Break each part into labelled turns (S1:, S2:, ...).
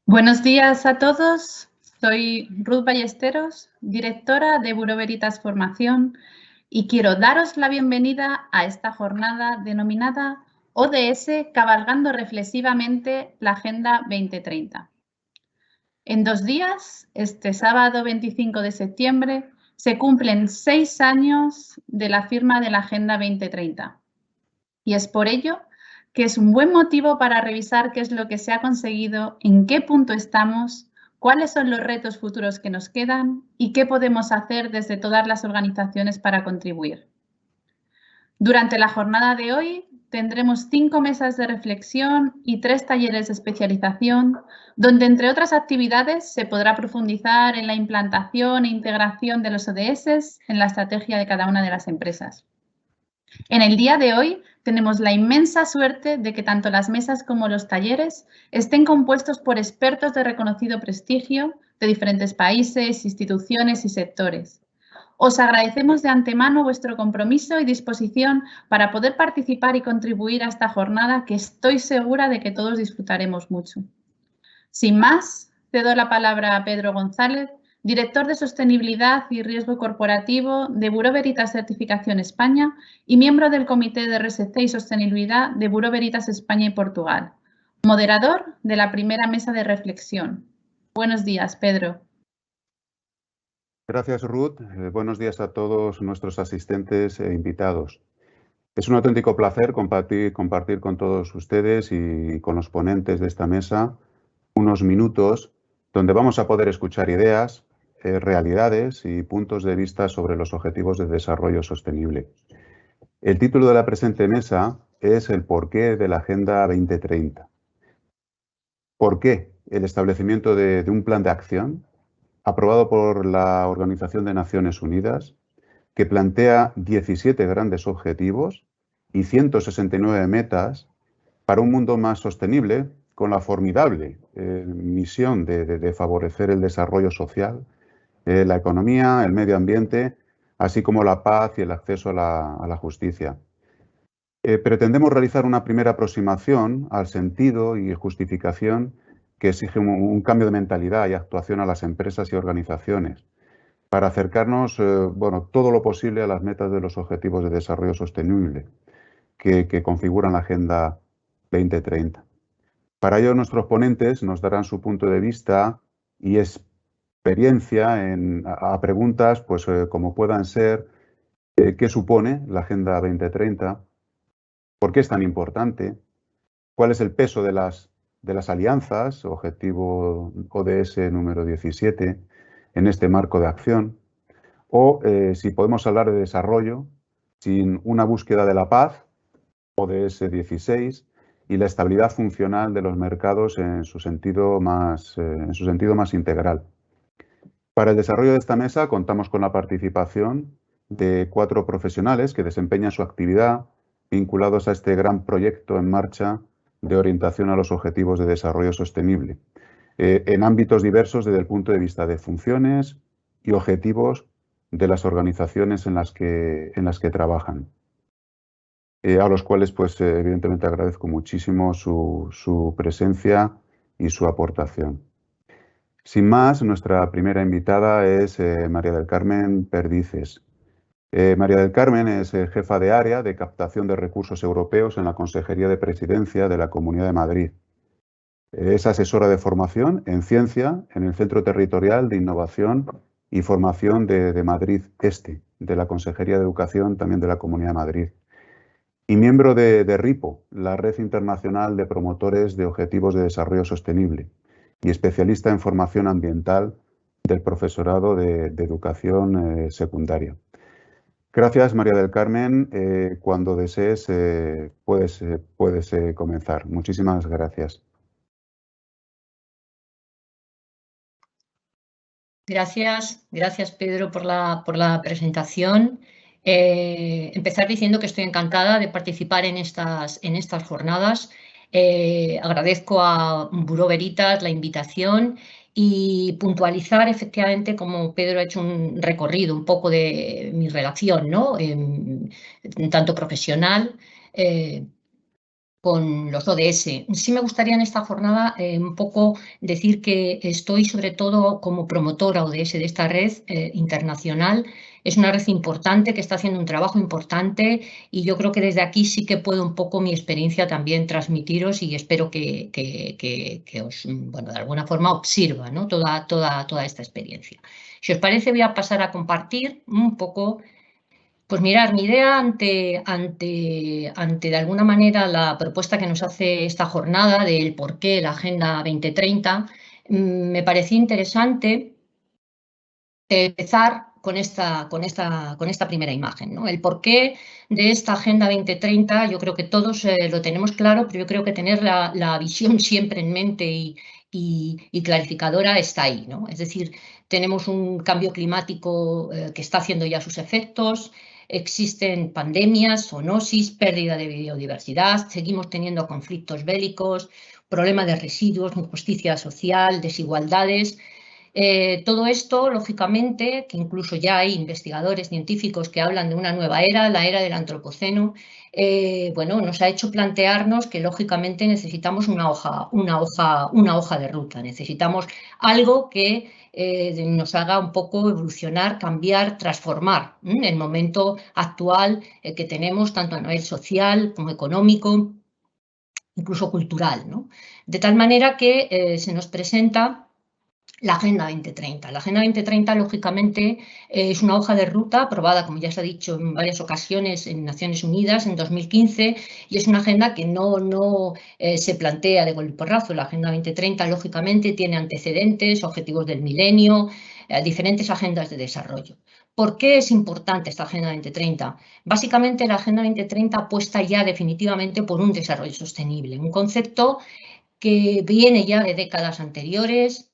S1: Buenos días a todos. Soy Ruth Ballesteros, directora de Bureau Veritas Formación, y quiero daros la bienvenida a esta jornada denominada ODS Cabalgando Reflexivamente la Agenda 2030. En 2 días, este sábado 25 de septiembre, se cumplen 6 años de la firma de la Agenda 2030. Y es por ello que es un buen motivo para revisar qué es lo que se ha conseguido, en qué punto estamos, cuáles son los retos futuros que nos quedan y qué podemos hacer desde todas las organizaciones para contribuir. Durante la jornada de hoy tendremos 5 mesas de reflexión y 3 talleres de especialización, donde entre otras actividades se podrá profundizar en la implantación e integración de los ODS en la estrategia de cada una de las empresas. En el día de hoy tenemos la inmensa suerte de que tanto las mesas como los talleres estén compuestos por expertos de reconocido prestigio de diferentes países, instituciones y sectores. Os agradecemos de antemano vuestro compromiso y disposición para poder participar y contribuir a esta jornada que estoy segura de que todos disfrutaremos mucho. Sin más, cedo la palabra a Pedro González, director de Sostenibilidad y Riesgo Corporativo de Bureau Veritas Certificación España y miembro del Comité de RSC y Sostenibilidad de Bureau Veritas España y Portugal. Moderador de la primera mesa de reflexión. Buenos días, Pedro.
S2: Gracias, Ruth. Buenos días a todos nuestros asistentes e invitados. Es un auténtico placer compartir con todos ustedes y con los ponentes de esta mesa unos minutos donde vamos a poder escuchar ideas, realidades y puntos de vista sobre los objetivos de desarrollo sostenible. El título de la presente mesa es el porqué de la Agenda 2030. ¿Por qué el establecimiento de un plan de acción aprobado por la Organización de Naciones Unidas que plantea 17 grandes objetivos y 169 metas para un mundo más sostenible, con la formidable misión de favorecer el desarrollo social, la economía, el medio ambiente, así como la paz y el acceso a la justicia. Pretendemos realizar una primera aproximación al sentido y justificación que exige un cambio de mentalidad y actuación a las empresas y organizaciones para acercarnos todo lo posible a las metas de los Objetivos de Desarrollo Sostenible que configuran la Agenda 2030. Para ello, nuestros ponentes nos darán su punto de vista y experiencia a preguntas como puedan ser ¿qué supone la Agenda 2030? ¿Por qué es tan importante? ¿Cuál es el peso de las alianzas, objetivo ODS número 17, en este marco de acción? O si podemos hablar de desarrollo sin una búsqueda de la paz, ODS 16, y la estabilidad funcional de los mercados en su sentido más integral. Para el desarrollo de esta mesa contamos con la participación de 4 profesionales que desempeñan su actividad vinculados a este gran proyecto en marcha de orientación a los objetivos de desarrollo sostenible, en ámbitos diversos desde el punto de vista de funciones y objetivos de las organizaciones en las que trabajan. A los cuales, evidentemente, agradezco muchísimo su presencia y su aportación. Sin más, nuestra primera invitada es María del Carmen Perdices. María del Carmen es jefa de área de captación de recursos europeos en la Consejería de Presidencia de la Comunidad de Madrid. Es asesora de formación en ciencia en el Centro Territorial de Innovación y Formación de Madrid Este, de la Consejería de Educación también de la Comunidad de Madrid. Y miembro de RIPO, la Red Internacional de Promotores de Objetivos de Desarrollo Sostenible, y especialista en formación ambiental del profesorado de educación secundaria. Gracias, María del Carmen. Cuando desees, puedes comenzar. Muchísimas gracias.
S3: Gracias Pedro por la presentación. Empezar diciendo que estoy encantada de participar en estas jornadas. Agradezco a Bureau Veritas la invitación y puntualizar efectivamente, como Pedro ha hecho un recorrido un poco de mi relación, ¿no? Tanto profesional los ODS. Sí me gustaría en esta jornada un poco decir que estoy sobre todo como promotora ODS de esta red internacional. Es una red importante que está haciendo un trabajo importante y yo creo que desde aquí sí que puedo un poco mi experiencia también transmitiros y espero que os, bueno, de alguna forma os sirva, ¿no? toda esta experiencia. Si os parece, voy a pasar a compartir un poco. Pues mirar, mi idea ante de alguna manera la propuesta que nos hace esta jornada del por qué la Agenda 2030, me pareció interesante empezar con esta primera imagen, ¿no? El porqué de esta Agenda 2030, yo creo que todos lo tenemos claro, pero yo creo que tener la visión siempre en mente y clarificadora está ahí, ¿no? Es decir, tenemos un cambio climático que está haciendo ya sus efectos, existen pandemias, zoonosis, pérdida de biodiversidad, seguimos teniendo conflictos bélicos, problema de residuos, injusticia social, desigualdades. Todo esto, lógicamente, que incluso ya hay investigadores científicos que hablan de una nueva era, la era del antropoceno, bueno, nos ha hecho plantearnos que lógicamente necesitamos una hoja de ruta, necesitamos algo que nos haga un poco evolucionar, cambiar, transformar el momento actual que tenemos, tanto a nivel social como económico, incluso cultural, ¿no? De tal manera que se nos presenta la Agenda 2030. La Agenda 2030, lógicamente, es una hoja de ruta aprobada, como ya se ha dicho en varias ocasiones, en Naciones Unidas en 2015 y es una agenda que no se plantea de golpe y porrazo. La Agenda 2030, lógicamente, tiene antecedentes, objetivos del milenio, diferentes agendas de desarrollo. ¿Por qué es importante esta Agenda 2030? Básicamente, la Agenda 2030 apuesta ya definitivamente por un desarrollo sostenible, un concepto que viene ya de décadas anteriores.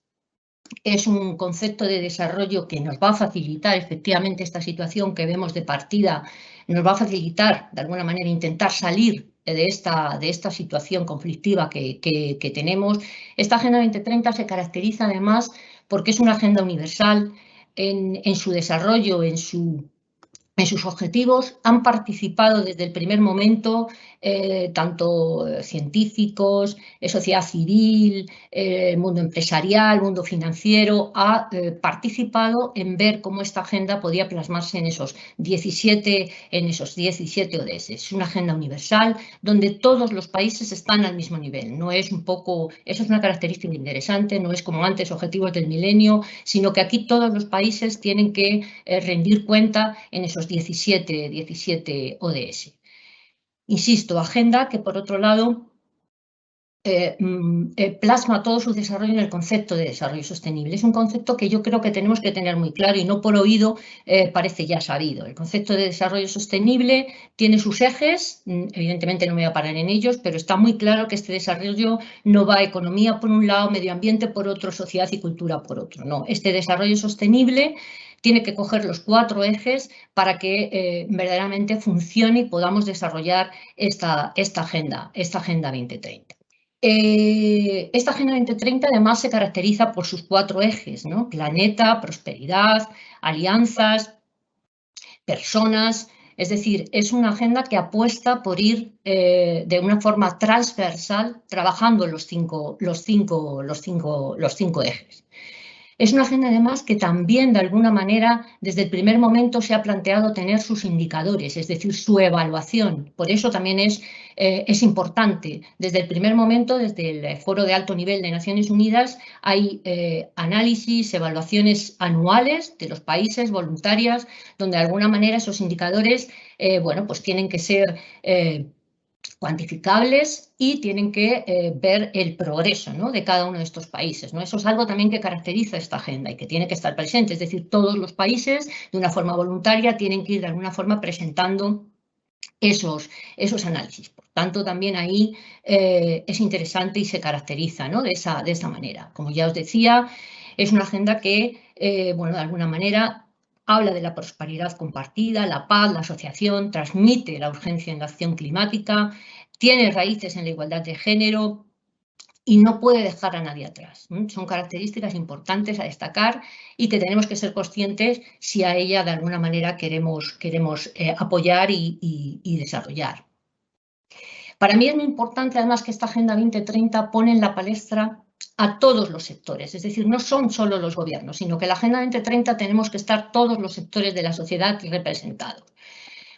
S3: Es un concepto de desarrollo que nos va a facilitar efectivamente esta situación que vemos de partida, nos va a facilitar de alguna manera intentar salir de esta situación conflictiva que tenemos. Esta Agenda 2030 se caracteriza además porque es una agenda universal en su desarrollo, en sus objetivos. Han participado desde el primer momento tanto científicos, sociedad civil, mundo empresarial, mundo financiero, ha participado en ver cómo esta agenda podía plasmarse en esos 17 ODS. Es una agenda universal donde todos los países están al mismo nivel. No es un poco, eso es una característica interesante, no es como antes objetivos del milenio, sino que aquí todos los países tienen que rendir cuenta en esos 17 ODS. Insisto, agenda que por otro lado plasma todo su desarrollo en el concepto de desarrollo sostenible. Es un concepto que yo creo que tenemos que tener muy claro y no por oído parece ya sabido. El concepto de desarrollo sostenible tiene sus ejes, evidentemente no me voy a parar en ellos, pero está muy claro que este desarrollo no va a economía por un lado, medio ambiente por otro, sociedad y cultura por otro. No, este desarrollo sostenible tiene que coger los 4 ejes para que verdaderamente funcione y podamos desarrollar esta Agenda 2030. Esta Agenda 2030 además se caracteriza por sus 4 ejes, ¿no? Planeta, prosperidad, alianzas, personas. Es decir, es una agenda que apuesta por ir de una forma transversal trabajando los cinco ejes. Es una agenda además que también de alguna manera desde el primer momento se ha planteado tener sus indicadores, es decir, su evaluación. Por eso también es importante. Desde el primer momento, desde el Foro de Alto Nivel de Naciones Unidas, hay análisis, evaluaciones anuales de los países voluntarias, donde de alguna manera esos indicadores bueno, pues tienen que ser cuantificables y tienen que ver el progreso, ¿no?, de cada uno de estos países, ¿no? Eso es algo también que caracteriza esta agenda y que tiene que estar presente. Es decir, todos los países de una forma voluntaria tienen que ir de alguna forma presentando esos análisis. Por tanto, también ahí es interesante y se caracteriza, ¿no?, de esa manera. Como ya os decía, es una agenda que, bueno, de alguna manera habla de la prosperidad compartida, la paz, la asociación, transmite la urgencia en la acción climática, tiene raíces en la igualdad de género y no puede dejar a nadie atrás. Son características importantes a destacar y que tenemos que ser conscientes si a ella de alguna manera queremos apoyar y desarrollar. Para mí es muy importante, además, que esta Agenda 2030 pone en la palestra a todos los sectores, es decir, no son solo los gobiernos, sino que en la Agenda 2030 tenemos que estar todos los sectores de la sociedad representados.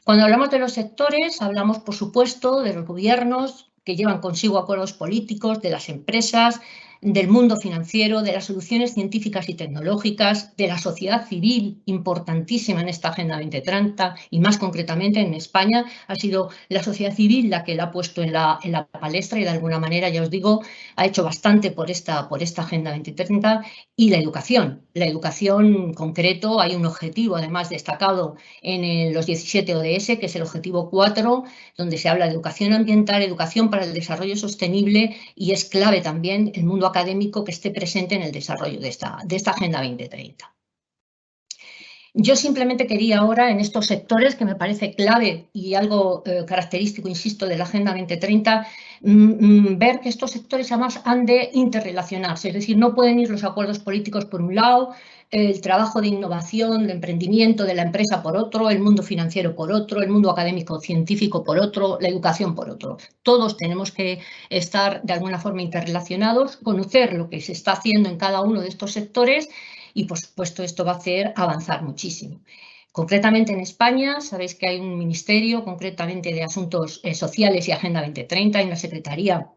S3: Cuando hablamos de los sectores, hablamos, por supuesto, de los gobiernos que llevan consigo acuerdos políticos, de las empresas, del mundo financiero, de las soluciones científicas y tecnológicas, de la sociedad civil, importantísima en esta Agenda 2030, y más concretamente en España ha sido la sociedad civil la que la ha puesto en la palestra y de alguna manera, ya os digo, ha hecho bastante por esta Agenda 2030, y la educación. La educación en concreto, hay un objetivo además destacado en los 17 ODS, que es el objetivo 4, donde se habla de educación ambiental, educación para el desarrollo sostenible, y es clave también el mundo académico que esté presente en el desarrollo de esta Agenda 2030. Yo simplemente quería ahora, en estos sectores que me parece clave y algo característico, insisto, de la Agenda 2030, ver que estos sectores además han de interrelacionarse, es decir, no pueden ir los acuerdos políticos por un lado, el trabajo de innovación, de emprendimiento de la empresa por otro, el mundo financiero por otro, el mundo académico científico por otro, la educación por otro. Todos tenemos que estar de alguna forma interrelacionados, conocer lo que se está haciendo en cada uno de estos sectores y, por supuesto, esto va a hacer avanzar muchísimo. Concretamente en España, sabéis que hay un ministerio concretamente de Asuntos Sociales y Agenda 2030, hay una Secretaría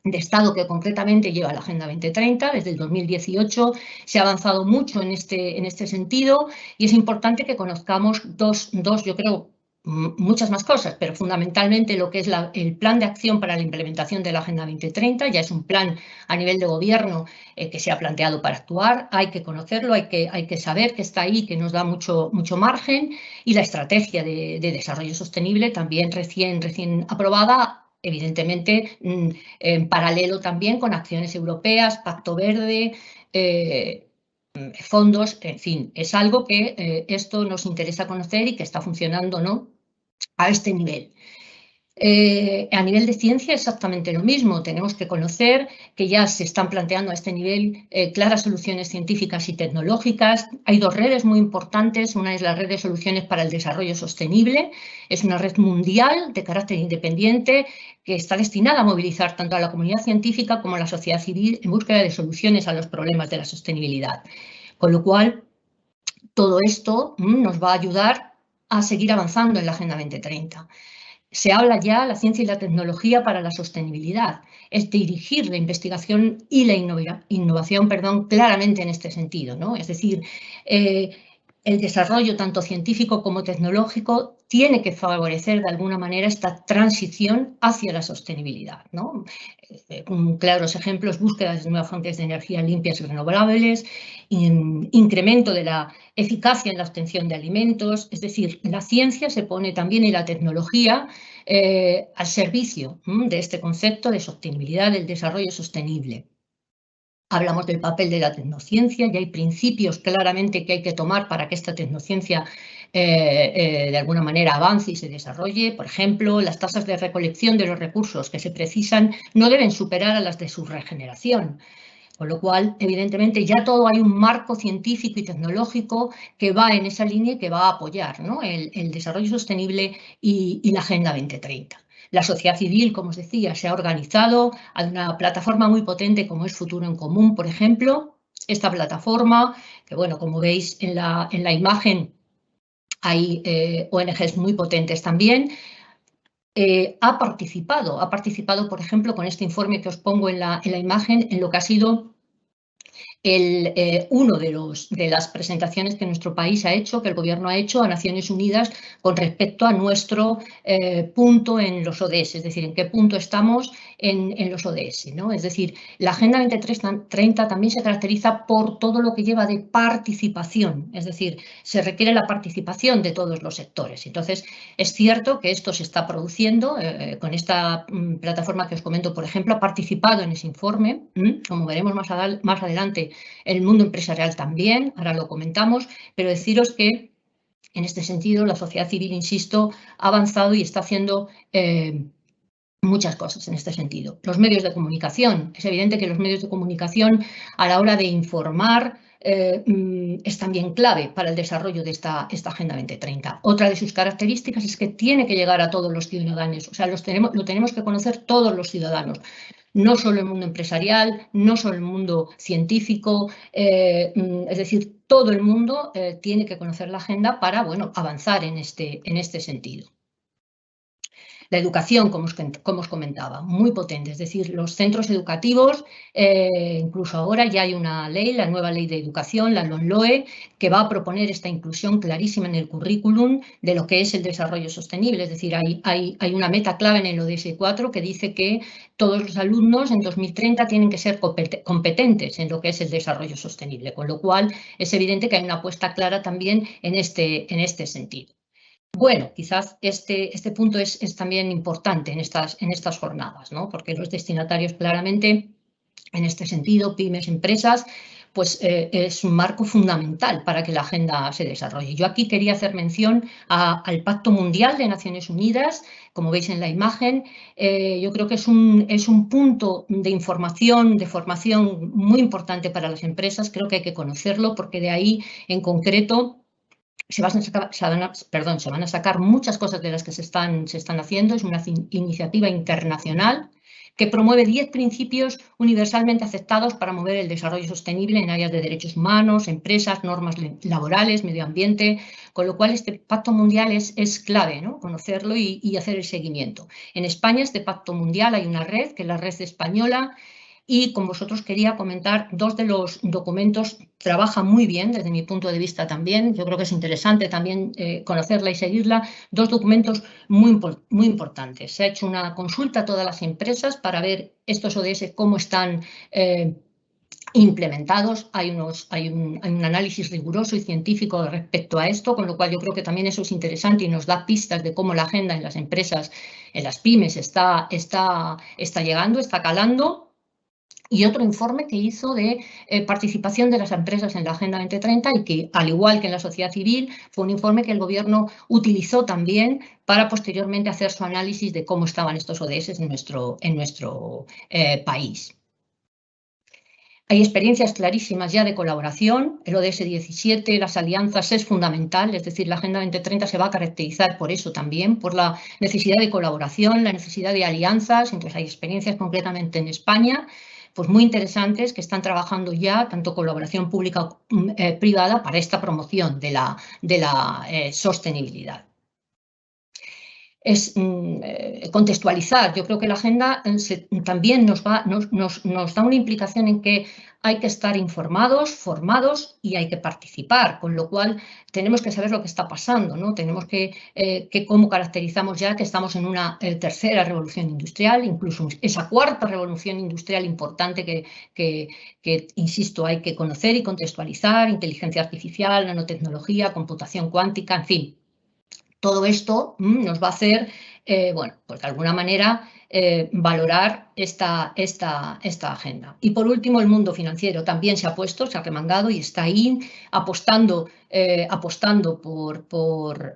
S3: de Estado que concretamente lleva la Agenda 2030. Desde el 2018 se ha avanzado mucho en este sentido y es importante que conozcamos dos, yo creo, muchas más cosas, pero fundamentalmente lo que es el plan de acción para la implementación de la Agenda 2030. Ya es un plan a nivel de gobierno que se ha planteado para actuar, hay que conocerlo, hay que saber que está ahí, que nos da mucho margen, y la estrategia de desarrollo sostenible también recién aprobada, evidentemente en paralelo también con acciones europeas, Pacto Verde, fondos, en fin, es algo que esto nos interesa conocer y que está funcionando, ¿no?, a este nivel. A nivel de ciencia exactamente lo mismo, tenemos que conocer que ya se están planteando a este nivel claras soluciones científicas y tecnológicas. Hay dos redes muy importantes, una es la red de soluciones para el desarrollo sostenible, es una red mundial de carácter independiente que está destinada a movilizar tanto a la comunidad científica como a la sociedad civil en búsqueda de soluciones a los problemas de la sostenibilidad. Con lo cual, todo esto nos va a ayudar a seguir avanzando en la Agenda 2030. Se habla ya la ciencia y la tecnología para la sostenibilidad, es dirigir la investigación y la innovación, claramente en este sentido, ¿no? Es decir, el desarrollo tanto científico como tecnológico tiene que favorecer de alguna manera esta transición hacia la sostenibilidad, ¿no? Claros ejemplos: búsqueda de nuevas fuentes de energía limpias y renovables, incremento de la eficacia en la obtención de alimentos. Es decir, la ciencia se pone también, y la tecnología al servicio de este concepto de sostenibilidad, del desarrollo sostenible. Hablamos del papel de la tecnociencia y hay principios claramente que hay que tomar para que esta tecnociencia de alguna manera avance y se desarrolle. Por ejemplo, las tasas de recolección de los recursos que se precisan no deben superar a las de su regeneración. Con lo cual, evidentemente, ya todo hay un marco científico y tecnológico que va en esa línea y que va a apoyar, ¿no?, el desarrollo sostenible y la Agenda 2030. La sociedad civil, como os decía, se ha organizado, hay una plataforma muy potente como es Futuro en Común, por ejemplo. Esta plataforma, que bueno, como veis en la imagen, hay ONGs muy potentes también. Ha participado, por ejemplo, con este informe que os pongo en la imagen, en lo que ha sido uno de las presentaciones que nuestro país ha hecho, que el Gobierno ha hecho a Naciones Unidas con respecto a nuestro punto en los ODS, es decir, en qué punto estamos en los ODS, ¿no? Es decir, la Agenda 2030 también se caracteriza por todo lo que lleva de participación, es decir, se requiere la participación de todos los sectores. Entonces, es cierto que esto se está produciendo con esta plataforma que os comento, por ejemplo, ha participado en ese informe, como veremos más adelante, el mundo empresarial también, ahora lo comentamos, pero deciros que en este sentido la sociedad civil, insisto, ha avanzado y está haciendo muchas cosas en este sentido. Los medios de comunicación. Es evidente que los medios de comunicación, a la hora de informar, es también clave para el desarrollo de esta Agenda 2030. Otra de sus características es que tiene que llegar a todos los ciudadanos, o sea, lo tenemos que conocer todos los ciudadanos. No solo el mundo empresarial, no solo el mundo científico, es decir, todo el mundo tiene que conocer la agenda para, bueno, avanzar en este sentido. La educación, como os comentaba, muy potente, es decir, los centros educativos, incluso ahora ya hay una ley, la nueva ley de educación, la LOMLOE, que va a proponer esta inclusión clarísima en el currículum de lo que es el desarrollo sostenible, es decir, hay una meta clave en el ODS 4 que dice que todos los alumnos en 2030 tienen que ser competentes en lo que es el desarrollo sostenible, con lo cual es evidente que hay una apuesta clara también en este sentido. Bueno, quizás este punto es también importante en estas jornadas, ¿no? Porque los destinatarios claramente, en este sentido, pymes, empresas, pues es un marco fundamental para que la agenda se desarrolle. Yo aquí quería hacer mención al Pacto Mundial de Naciones Unidas, como veis en la imagen. Yo creo que es un punto de información, de formación muy importante para las empresas. Creo que hay que conocerlo porque de ahí, en concreto, se van a sacar muchas cosas de las que se están haciendo. Es una iniciativa internacional que promueve 10 principios universalmente aceptados para mover el desarrollo sostenible en áreas de derechos humanos, empresas, normas laborales, medio ambiente, con lo cual este pacto mundial es clave, ¿no? Conocerlo y hacer el seguimiento. En España, este pacto mundial, hay una red, que es la Red Española, y con vosotros quería comentar dos de los documentos. Trabaja muy bien desde mi punto de vista también. Yo creo que es interesante también conocerla y seguirla. Dos documentos muy importantes. Se ha hecho una consulta a todas las empresas para ver estos ODS cómo están implementados. Hay un análisis riguroso y científico respecto a esto, con lo cual yo creo que también eso es interesante y nos da pistas de cómo la agenda en las empresas, en las pymes, está llegando, está calando. Y otro informe que hizo de participación de las empresas en la Agenda 2030 y que, al igual que en la sociedad civil, fue un informe que el Gobierno utilizó también para posteriormente hacer su análisis de cómo estaban estos ODS en nuestro país. Hay experiencias clarísimas ya de colaboración. El ODS 17, las alianzas, es fundamental, es decir, la Agenda 2030 se va a caracterizar por eso también, por la necesidad de colaboración, la necesidad de alianzas. Entonces, hay experiencias concretamente en España, pues muy interesantes, que están trabajando ya, tanto colaboración pública-privada, para esta promoción de la sostenibilidad. Es contextualizar. Yo creo que la agenda también nos da una implicación en que hay que estar informados, formados y hay que participar, con lo cual tenemos que saber lo que está pasando, ¿no? Tenemos que cómo caracterizamos ya que estamos en una tercera revolución industrial, incluso esa cuarta revolución industrial importante que, insisto, hay que conocer y contextualizar: inteligencia artificial, nanotecnología, computación cuántica, en fin. Todo esto nos va a hacer, bueno, pues de alguna manera valorar esta agenda. Y por último, el mundo financiero también se ha remangado y está ahí apostando por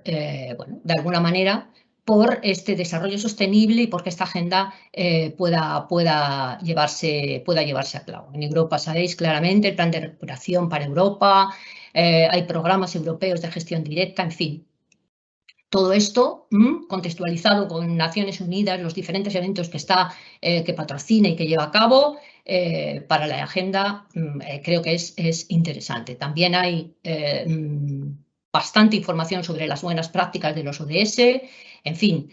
S3: bueno, de alguna manera, por este desarrollo sostenible y porque esta agenda pueda llevarse a cabo. En Europa, sabéis claramente, el plan de recuperación para Europa, hay programas europeos de gestión directa, en fin. Todo esto contextualizado con Naciones Unidas, los diferentes eventos que patrocina y que lleva a cabo para la agenda, creo que es interesante. También hay bastante información sobre las buenas prácticas de los ODS. En fin,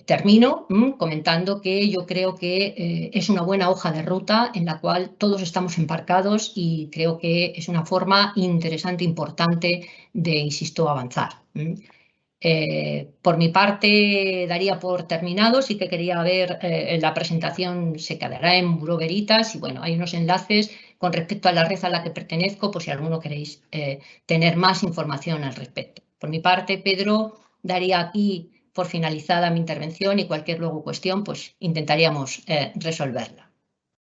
S3: termino comentando que yo creo que es una buena hoja de ruta en la cual todos estamos embarcados y creo que es una forma interesante, importante de, insisto, avanzar. Por mi parte, daría por terminado. Sí que quería ver la presentación, se quedará en Bureau Veritas y bueno, hay unos enlaces con respecto a la red a la que pertenezco, por si alguno queréis tener más información al respecto. Por mi parte, Pedro, daría aquí por finalizada mi intervención y cualquier luego cuestión, pues intentaríamos resolverla.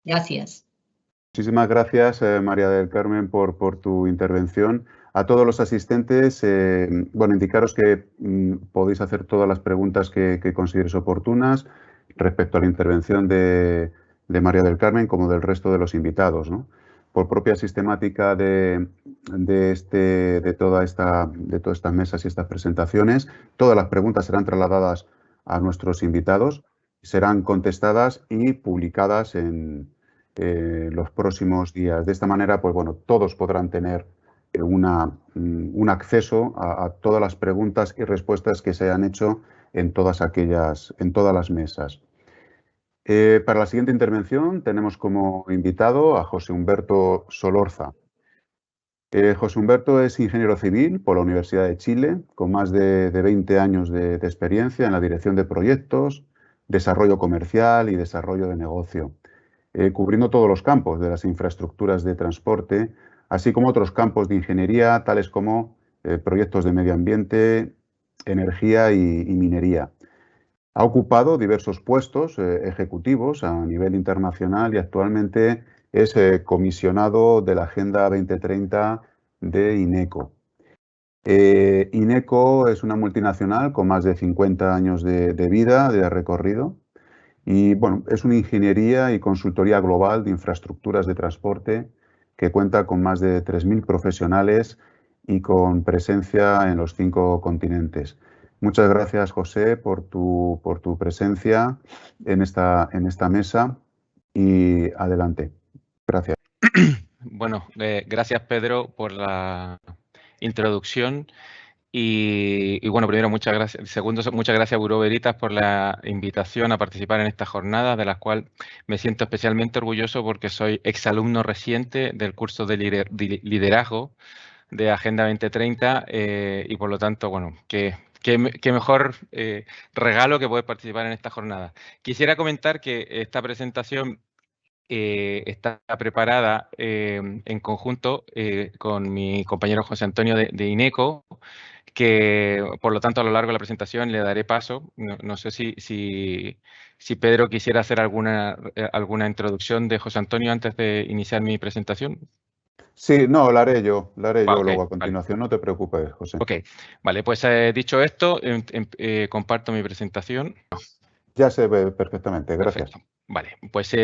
S3: Gracias.
S2: Muchísimas gracias, María del Carmen, por tu intervención. A todos los asistentes, bueno, indicaros que podéis hacer todas las preguntas que consideréis oportunas respecto a la intervención de María del Carmen, como del resto de los invitados, ¿no? por propia sistemática de todas estas mesas y estas presentaciones, todas las preguntas serán trasladadas a nuestros invitados, serán contestadas y publicadas en los próximos días. De esta manera, pues bueno, todos podrán tener un acceso a todas las preguntas y respuestas que se hayan hecho en todas las mesas. Para la siguiente intervención tenemos como invitado a José Humberto Solorza. José Humberto es ingeniero civil por la Universidad de Chile, con más de 20 años de experiencia en la dirección de proyectos, desarrollo comercial y desarrollo de negocio, cubriendo todos los campos de las infraestructuras de transporte, así como otros campos de ingeniería, tales como proyectos de medio ambiente, energía y minería. Ha ocupado diversos puestos ejecutivos a nivel internacional y actualmente es comisionado de la Agenda 2030 de INECO. INECO es una multinacional con más de 50 años de vida, de recorrido, y bueno, es una ingeniería y consultoría global de infraestructuras de transporte que cuenta con más de 3.000 profesionales y con presencia en los 5 continentes. Muchas gracias, José, por tu presencia en esta mesa y adelante. Gracias.
S4: Bueno, gracias, Pedro, por la introducción. Y bueno, primero, muchas gracias. Segundo, muchas gracias a Bureau Veritas por la invitación a participar en esta jornada, de la cual me siento especialmente orgulloso porque soy exalumno reciente del curso de liderazgo de Agenda 2030 y por lo tanto, bueno, qué mejor regalo que poder participar en esta jornada. Quisiera comentar que esta presentación está preparada en conjunto con mi compañero José Antonio de INECO, que por lo tanto a lo largo de la presentación le daré paso. No sé si Pedro quisiera hacer alguna introducción de José Antonio antes de iniciar mi presentación.
S2: Sí, no, la haré yo
S4: Okay,
S2: luego a continuación, vale. No te preocupes, José.
S4: Ok, vale, pues dicho esto, comparto mi presentación.
S2: Ya se ve perfectamente, gracias.
S4: Perfecto. Vale, pues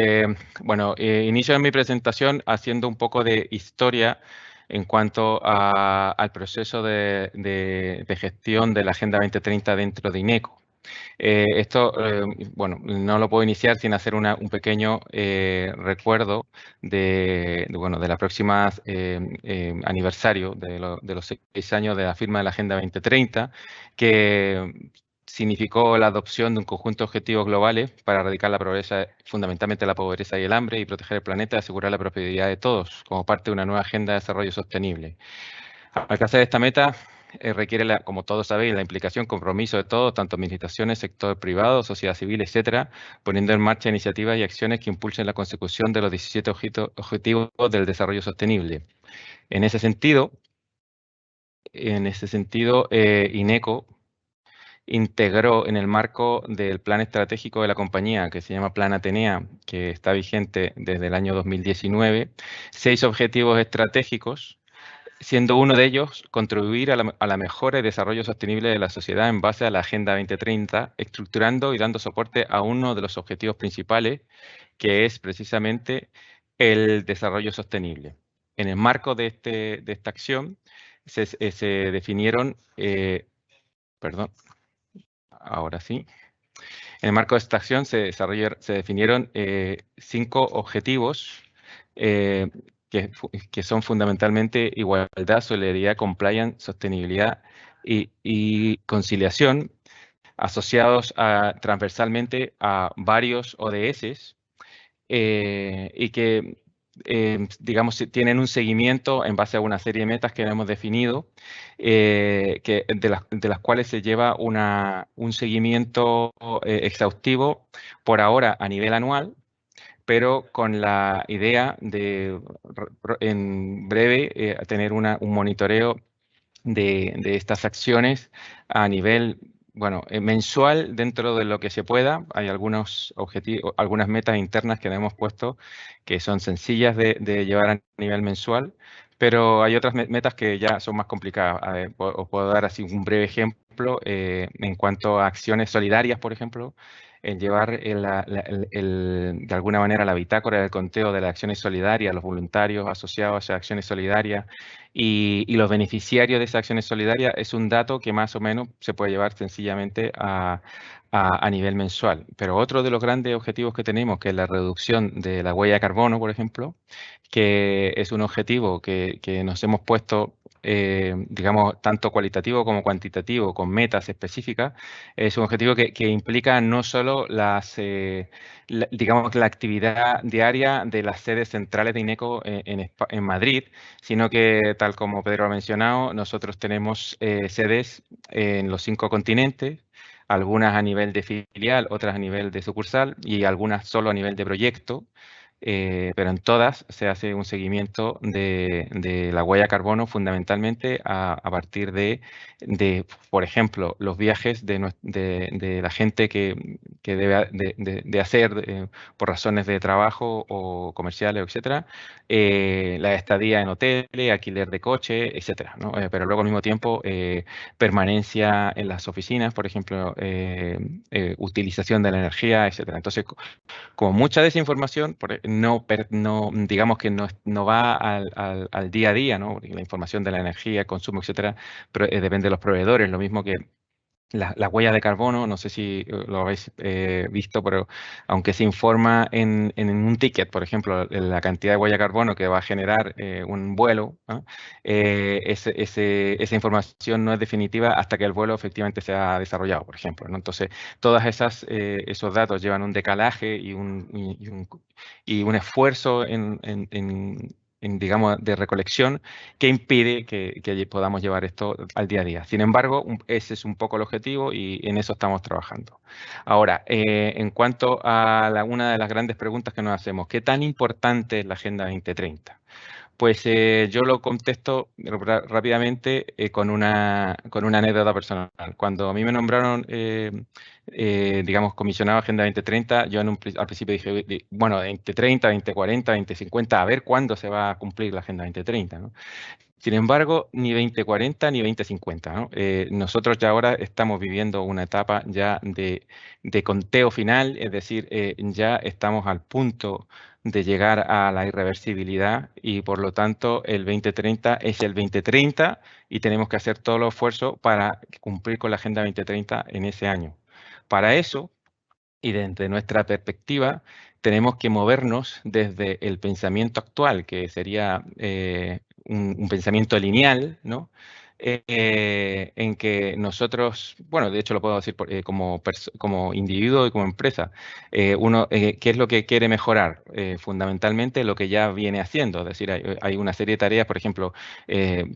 S4: bueno, inicio mi presentación haciendo un poco de historia en cuanto al proceso de gestión de la Agenda 2030 dentro de INECO. Esto, bueno, no lo puedo iniciar sin hacer un pequeño recuerdo de la próxima aniversario de los 6 años de la firma de la Agenda 2030, que significó la adopción de un conjunto de objetivos globales para erradicar la pobreza, fundamentalmente la pobreza y el hambre, y proteger el planeta y asegurar la prosperidad de todos, como parte de una nueva agenda de desarrollo sostenible. Alcanzar esta meta requiere, como todos sabéis, la implicación, compromiso de todos, tanto administraciones, sector privado, sociedad civil, etcétera, poniendo en marcha iniciativas y acciones que impulsen la consecución de los 17 objetivos del desarrollo sostenible. En ese sentido, INECO integró en el marco del plan estratégico de la compañía, que se llama Plan Atenea, que está vigente desde el año 2019, 6 objetivos estratégicos, siendo uno de ellos contribuir a la mejora y desarrollo sostenible de la sociedad en base a la Agenda 2030, estructurando y dando soporte a uno de los objetivos principales, que es precisamente el desarrollo sostenible. En el marco de esta acción se definieron, perdón, ahora sí. En el marco de esta acción se definieron 5 objetivos que son fundamentalmente igualdad, solidaridad, compliance, sostenibilidad y conciliación, asociados transversalmente a varios ODS y que, digamos, tienen un seguimiento en base a una serie de metas que hemos definido, de las cuales se lleva un seguimiento exhaustivo por ahora a nivel anual, pero con la idea de en breve tener un monitoreo de estas acciones a nivel mensual dentro de lo que se pueda. Hay algunos objetivos, algunas metas internas que hemos puesto que son sencillas de llevar a nivel mensual, pero hay otras metas que ya son más complicadas. A ver, os puedo dar así un breve ejemplo en cuanto a acciones solidarias, por ejemplo. el llevar de alguna manera la bitácora del conteo de las acciones solidarias, los voluntarios asociados a esas acciones solidarias y los beneficiarios de esas acciones solidarias es un dato que más o menos se puede llevar sencillamente a nivel mensual. Pero otro de los grandes objetivos que tenemos, que es la reducción de la huella de carbono, por ejemplo, que es un objetivo que nos hemos puesto, digamos, tanto cualitativo como cuantitativo, con metas específicas, es un objetivo que implica no solo digamos, la actividad diaria de las sedes centrales de INECO en Madrid, sino que, tal como Pedro ha mencionado, nosotros tenemos sedes en los 5 continentes, algunas a nivel de filial, otras a nivel de sucursal y algunas solo a nivel de proyecto. Pero en todas se hace un seguimiento de la huella de carbono fundamentalmente a partir de, por ejemplo, los viajes de la gente que debe de hacer por razones de trabajo o comerciales, etcétera, la estadía en hoteles, alquiler de coche, etcétera, ¿no? Pero luego al mismo tiempo permanencia en las oficinas, por ejemplo, utilización de la energía, etcétera. Entonces, como mucha de esa información digamos que no va al día a día, ¿no? La información de la energía, el consumo, etcétera, pero depende de los proveedores, lo mismo que las huellas de carbono, no sé si lo habéis visto, pero aunque se informa en un ticket, por ejemplo, la cantidad de huella de carbono que va a generar un vuelo, ¿no? Esa información no es definitiva hasta que el vuelo efectivamente se ha desarrollado, por ejemplo, ¿no? Entonces, todos esos datos llevan un decalaje y un esfuerzo digamos, de recolección que impide que podamos llevar esto al día a día. Sin embargo, ese es un poco el objetivo y en eso estamos trabajando. Ahora, en cuanto a una de las grandes preguntas que nos hacemos, ¿qué tan importante es la Agenda 2030? Pues yo lo contesto rápidamente con una anécdota personal. Cuando a mí me nombraron, digamos, comisionado Agenda 2030, yo al principio dije, bueno, 2030, 2040, 2050, a ver cuándo se va a cumplir la Agenda 2030, ¿no? Sin embargo, ni 2040 ni 2050, ¿no? Nosotros ya ahora estamos viviendo una etapa ya de conteo final, es decir, ya estamos al punto de llegar a la irreversibilidad y por lo tanto el 2030 es el 2030 y tenemos que hacer todo el esfuerzo para cumplir con la Agenda 2030 en ese año. Para eso, y desde nuestra perspectiva, tenemos que movernos desde el pensamiento actual, que sería un pensamiento lineal, ¿no? En que nosotros, bueno, de hecho lo puedo decir como individuo y como empresa, ¿qué es lo que quiere mejorar? Fundamentalmente lo que ya viene haciendo, es decir, hay una serie de tareas, por ejemplo,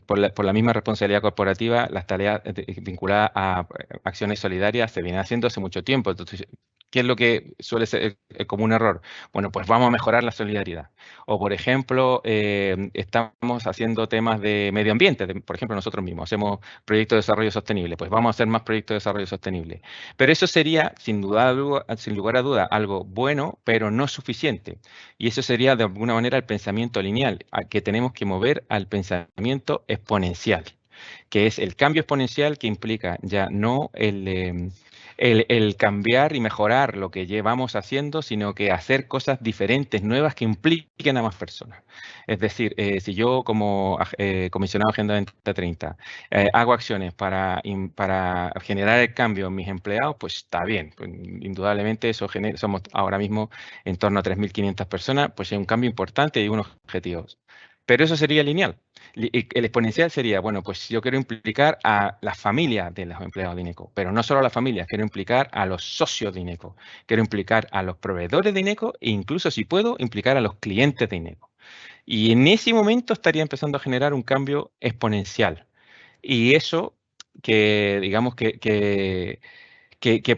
S4: por la misma responsabilidad corporativa, las tareas vinculadas a acciones solidarias se vienen haciendo hace mucho tiempo. Entonces, ¿qué es lo que suele ser como un error? Bueno, pues vamos a mejorar la solidaridad. O, por ejemplo, estamos haciendo temas de medio ambiente, por ejemplo, nosotros mismos hacemos proyectos de desarrollo sostenible, pues vamos a hacer más proyectos de desarrollo sostenible. Pero eso sería, sin lugar a duda, algo bueno, pero no suficiente. Y eso sería, de alguna manera, el pensamiento lineal, que tenemos que mover al pensamiento exponencial, que es el cambio exponencial que implica ya no el cambiar y mejorar lo que llevamos haciendo, sino que hacer cosas diferentes, nuevas, que impliquen a más personas. Es decir, si yo como comisionado Agenda 2030 hago acciones para generar el cambio en mis empleados, pues está bien. Pues, indudablemente somos ahora mismo en torno a 3.500 personas, pues es un cambio importante y unos objetivos. Pero eso sería lineal. El exponencial sería, bueno, pues yo quiero implicar a la familia de los empleados de INECO, pero no solo a la familia, quiero implicar a los socios de INECO, quiero implicar a los proveedores de INECO e incluso, si puedo, implicar a los clientes de INECO. Y en ese momento estaría empezando a generar un cambio exponencial. Y eso que, digamos, que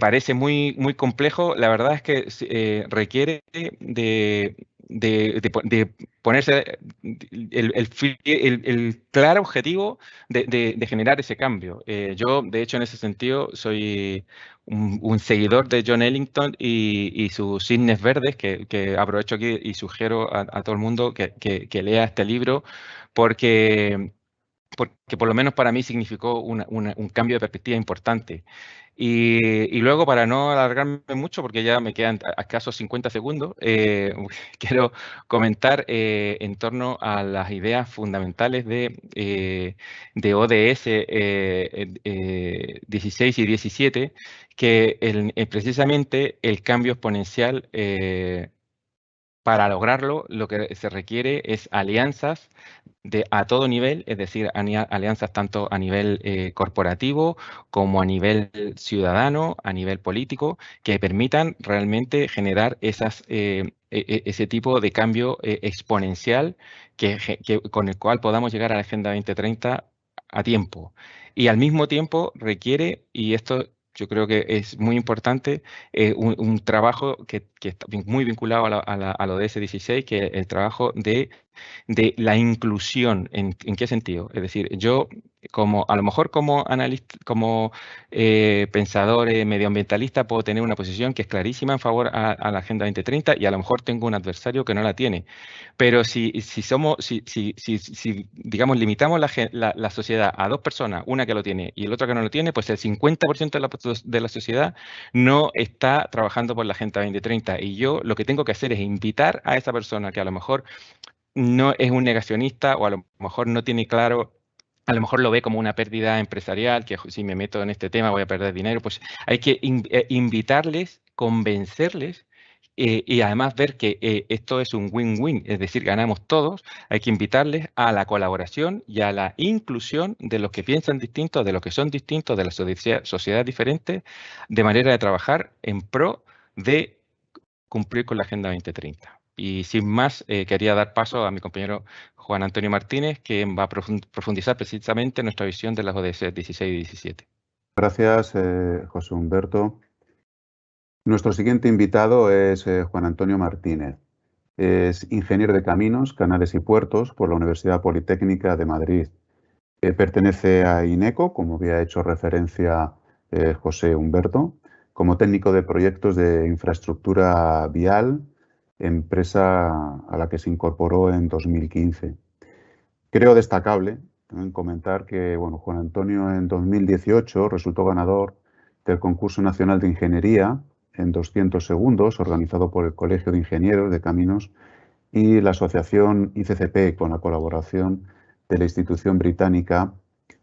S4: parece muy, muy complejo, la verdad es que requiere de ponerse el claro objetivo de generar ese cambio. Yo, de hecho, en ese sentido, soy un seguidor de John Ellington y sus cisnes verdes, que aprovecho aquí y sugiero a todo el mundo que lea este libro, porque porque por lo menos para mí significó un cambio de perspectiva importante. Y luego, para no alargarme mucho, porque ya me quedan escasos 50 segundos, quiero comentar en torno a las ideas fundamentales de ODS 16 y 17, que precisamente el cambio exponencial, para lograrlo, lo que se requiere es alianzas a todo nivel, es decir, alianzas tanto a nivel corporativo como a nivel ciudadano, a nivel político, que permitan realmente generar ese tipo de cambio exponencial con el cual podamos llegar a la Agenda 2030 a tiempo. Y al mismo tiempo requiere, y esto yo creo que es muy importante, un trabajo que está muy vinculado a la ODS 16, que es el trabajo de la inclusión. ¿En qué sentido? Es decir, yo a lo mejor como analista, como pensador medioambientalista, puedo tener una posición que es clarísima en favor a la Agenda 2030 y a lo mejor tengo un adversario que no la tiene. Pero si digamos, limitamos la sociedad a dos personas, una que lo tiene y el otro que no lo tiene, pues el 50% de la sociedad no está trabajando por la Agenda 2030. Y yo lo que tengo que hacer es invitar a esa persona que a lo mejor no es un negacionista o a lo mejor no tiene claro, a lo mejor lo ve como una pérdida empresarial, que si me meto en este tema voy a perder dinero, pues hay que invitarles, convencerles y además ver que esto es un win-win, es decir, ganamos todos. Hay que invitarles a la colaboración y a la inclusión de los que piensan distintos, de los que son distintos, de las sociedades diferentes, de manera de trabajar en pro de cumplir con la Agenda 2030. Y sin más, quería dar paso a mi compañero Juan Antonio Martínez, que va a profundizar precisamente nuestra visión de las ODS 16 y 17.
S2: Gracias, José Humberto. Nuestro siguiente invitado es Juan Antonio Martínez. Es ingeniero de caminos, canales y puertos por la Universidad Politécnica de Madrid. Pertenece a INECO, como había hecho referencia José Humberto, como técnico de proyectos de infraestructura vial, empresa a la que se incorporó en 2015. Creo destacable también comentar que Juan Antonio en 2018 resultó ganador del Concurso Nacional de Ingeniería en 200 segundos, organizado por el Colegio de Ingenieros de Caminos y la asociación ICCP, con la colaboración de la Institución Británica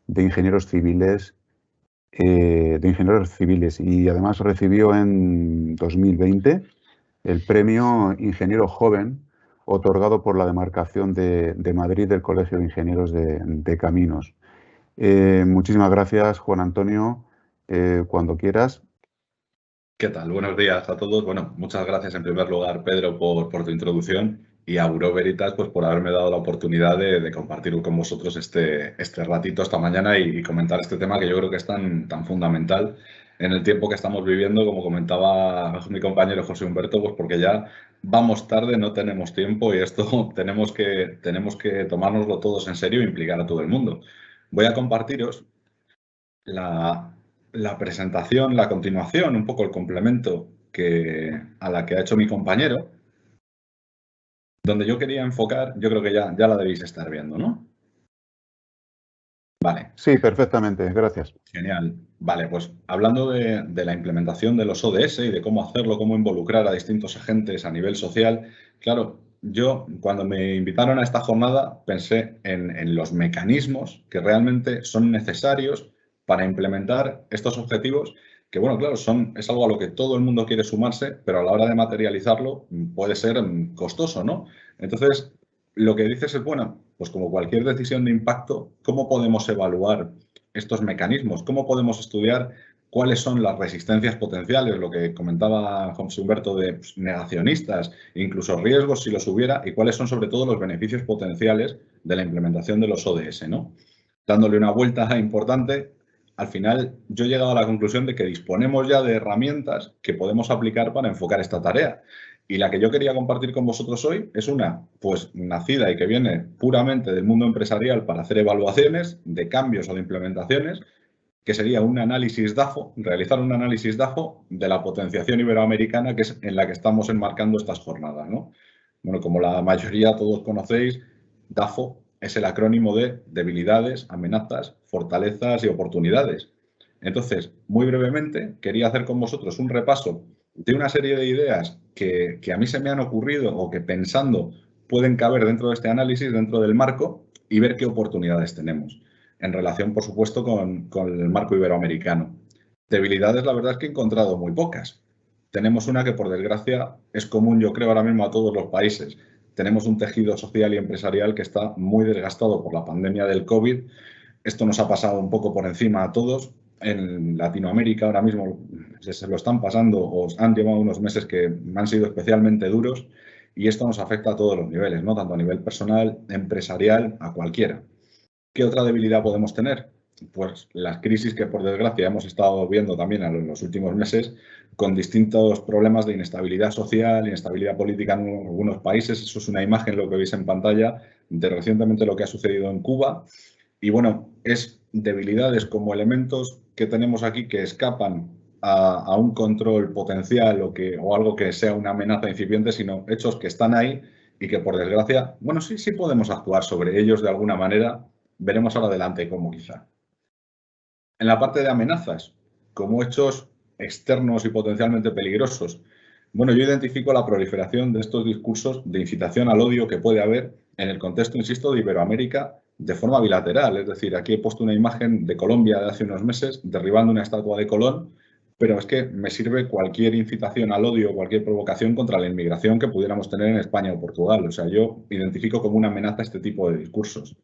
S2: de Ingenieros Civiles, y además recibió en 2020 el premio Ingeniero Joven, otorgado por la demarcación de Madrid del Colegio de Ingenieros de Caminos. Muchísimas gracias, Juan Antonio. Cuando quieras.
S5: ¿Qué tal? Buenos días a todos. Bueno, muchas gracias en primer lugar, Pedro, por tu introducción, y a Bureau Veritas pues, por haberme dado la oportunidad de compartir con vosotros este ratito esta mañana y comentar este tema que yo creo que es tan fundamental en el tiempo que estamos viviendo, como comentaba mi compañero José Humberto, pues porque ya vamos tarde, no tenemos tiempo y esto tenemos que tomárnoslo todos en serio e implicar a todo el mundo. Voy a compartiros la presentación, la continuación, un poco el complemento a la que ha hecho mi compañero, donde yo quería enfocar, yo creo que ya la debéis estar viendo, ¿no? Vale.
S2: Sí, perfectamente, gracias.
S5: Genial. Vale, pues hablando de la implementación de los ODS y de cómo hacerlo, cómo involucrar a distintos agentes a nivel social, claro, yo cuando me invitaron a esta jornada pensé en los mecanismos que realmente son necesarios para implementar estos objetivos que, bueno, claro, es algo a lo que todo el mundo quiere sumarse, pero a la hora de materializarlo puede ser costoso, ¿no? Entonces, lo que dices es, bueno, pues como cualquier decisión de impacto, ¿cómo podemos evaluar estos mecanismos? ¿Cómo podemos estudiar cuáles son las resistencias potenciales, lo que comentaba José Humberto de negacionistas, incluso riesgos si los hubiera, y cuáles son sobre todo los beneficios potenciales de la implementación de los ODS, ¿no? Dándole una vuelta importante, al final yo he llegado a la conclusión de que disponemos ya de herramientas que podemos aplicar para enfocar esta tarea. Y la que yo quería compartir con vosotros hoy es una, pues nacida y que viene puramente del mundo empresarial para hacer evaluaciones de cambios o de implementaciones, que sería un análisis DAFO, realizar un análisis DAFO de la potenciación iberoamericana, que es en la que estamos enmarcando estas jornadas, ¿no? Bueno, como la mayoría todos conocéis, DAFO es el acrónimo de debilidades, amenazas, fortalezas y oportunidades. Entonces, muy brevemente, quería hacer con vosotros un repaso de una serie de ideas que a mí se me han ocurrido o que pensando pueden caber dentro de este análisis, dentro del marco, y ver qué oportunidades tenemos en relación, por supuesto, con el marco iberoamericano. Debilidades, la verdad es que he encontrado muy pocas. Tenemos una que, por desgracia, es común, yo creo, ahora mismo a todos los países. Tenemos un tejido social y empresarial que está muy desgastado por la pandemia del COVID. Esto nos ha pasado un poco por encima a todos. En Latinoamérica ahora mismo se lo están pasando o han llevado unos meses que han sido especialmente duros y esto nos afecta a todos los niveles, ¿no? Tanto a nivel personal, empresarial, a cualquiera. ¿Qué otra debilidad podemos tener? Pues las crisis que, por desgracia, hemos estado viendo también en los últimos meses con distintos problemas de inestabilidad social, inestabilidad política en algunos países. Eso es una imagen, lo que veis en pantalla, de recientemente lo que ha sucedido en Cuba. Y bueno, es debilidades como elementos que tenemos aquí que escapan a un control potencial o algo que sea una amenaza incipiente, sino hechos que están ahí y que, por desgracia, bueno, sí podemos actuar sobre ellos de alguna manera. Veremos ahora adelante cómo quizá. En la parte de amenazas, como hechos externos y potencialmente peligrosos, bueno, yo identifico la proliferación de estos discursos de incitación al odio que puede haber en el contexto, insisto, de Iberoamérica de forma bilateral. Es decir, aquí he puesto una imagen de Colombia de hace unos meses derribando una estatua de Colón, pero es que me sirve cualquier incitación al odio, cualquier provocación contra la inmigración que pudiéramos tener en España o Portugal. O sea, yo identifico como una amenaza este tipo de discursos.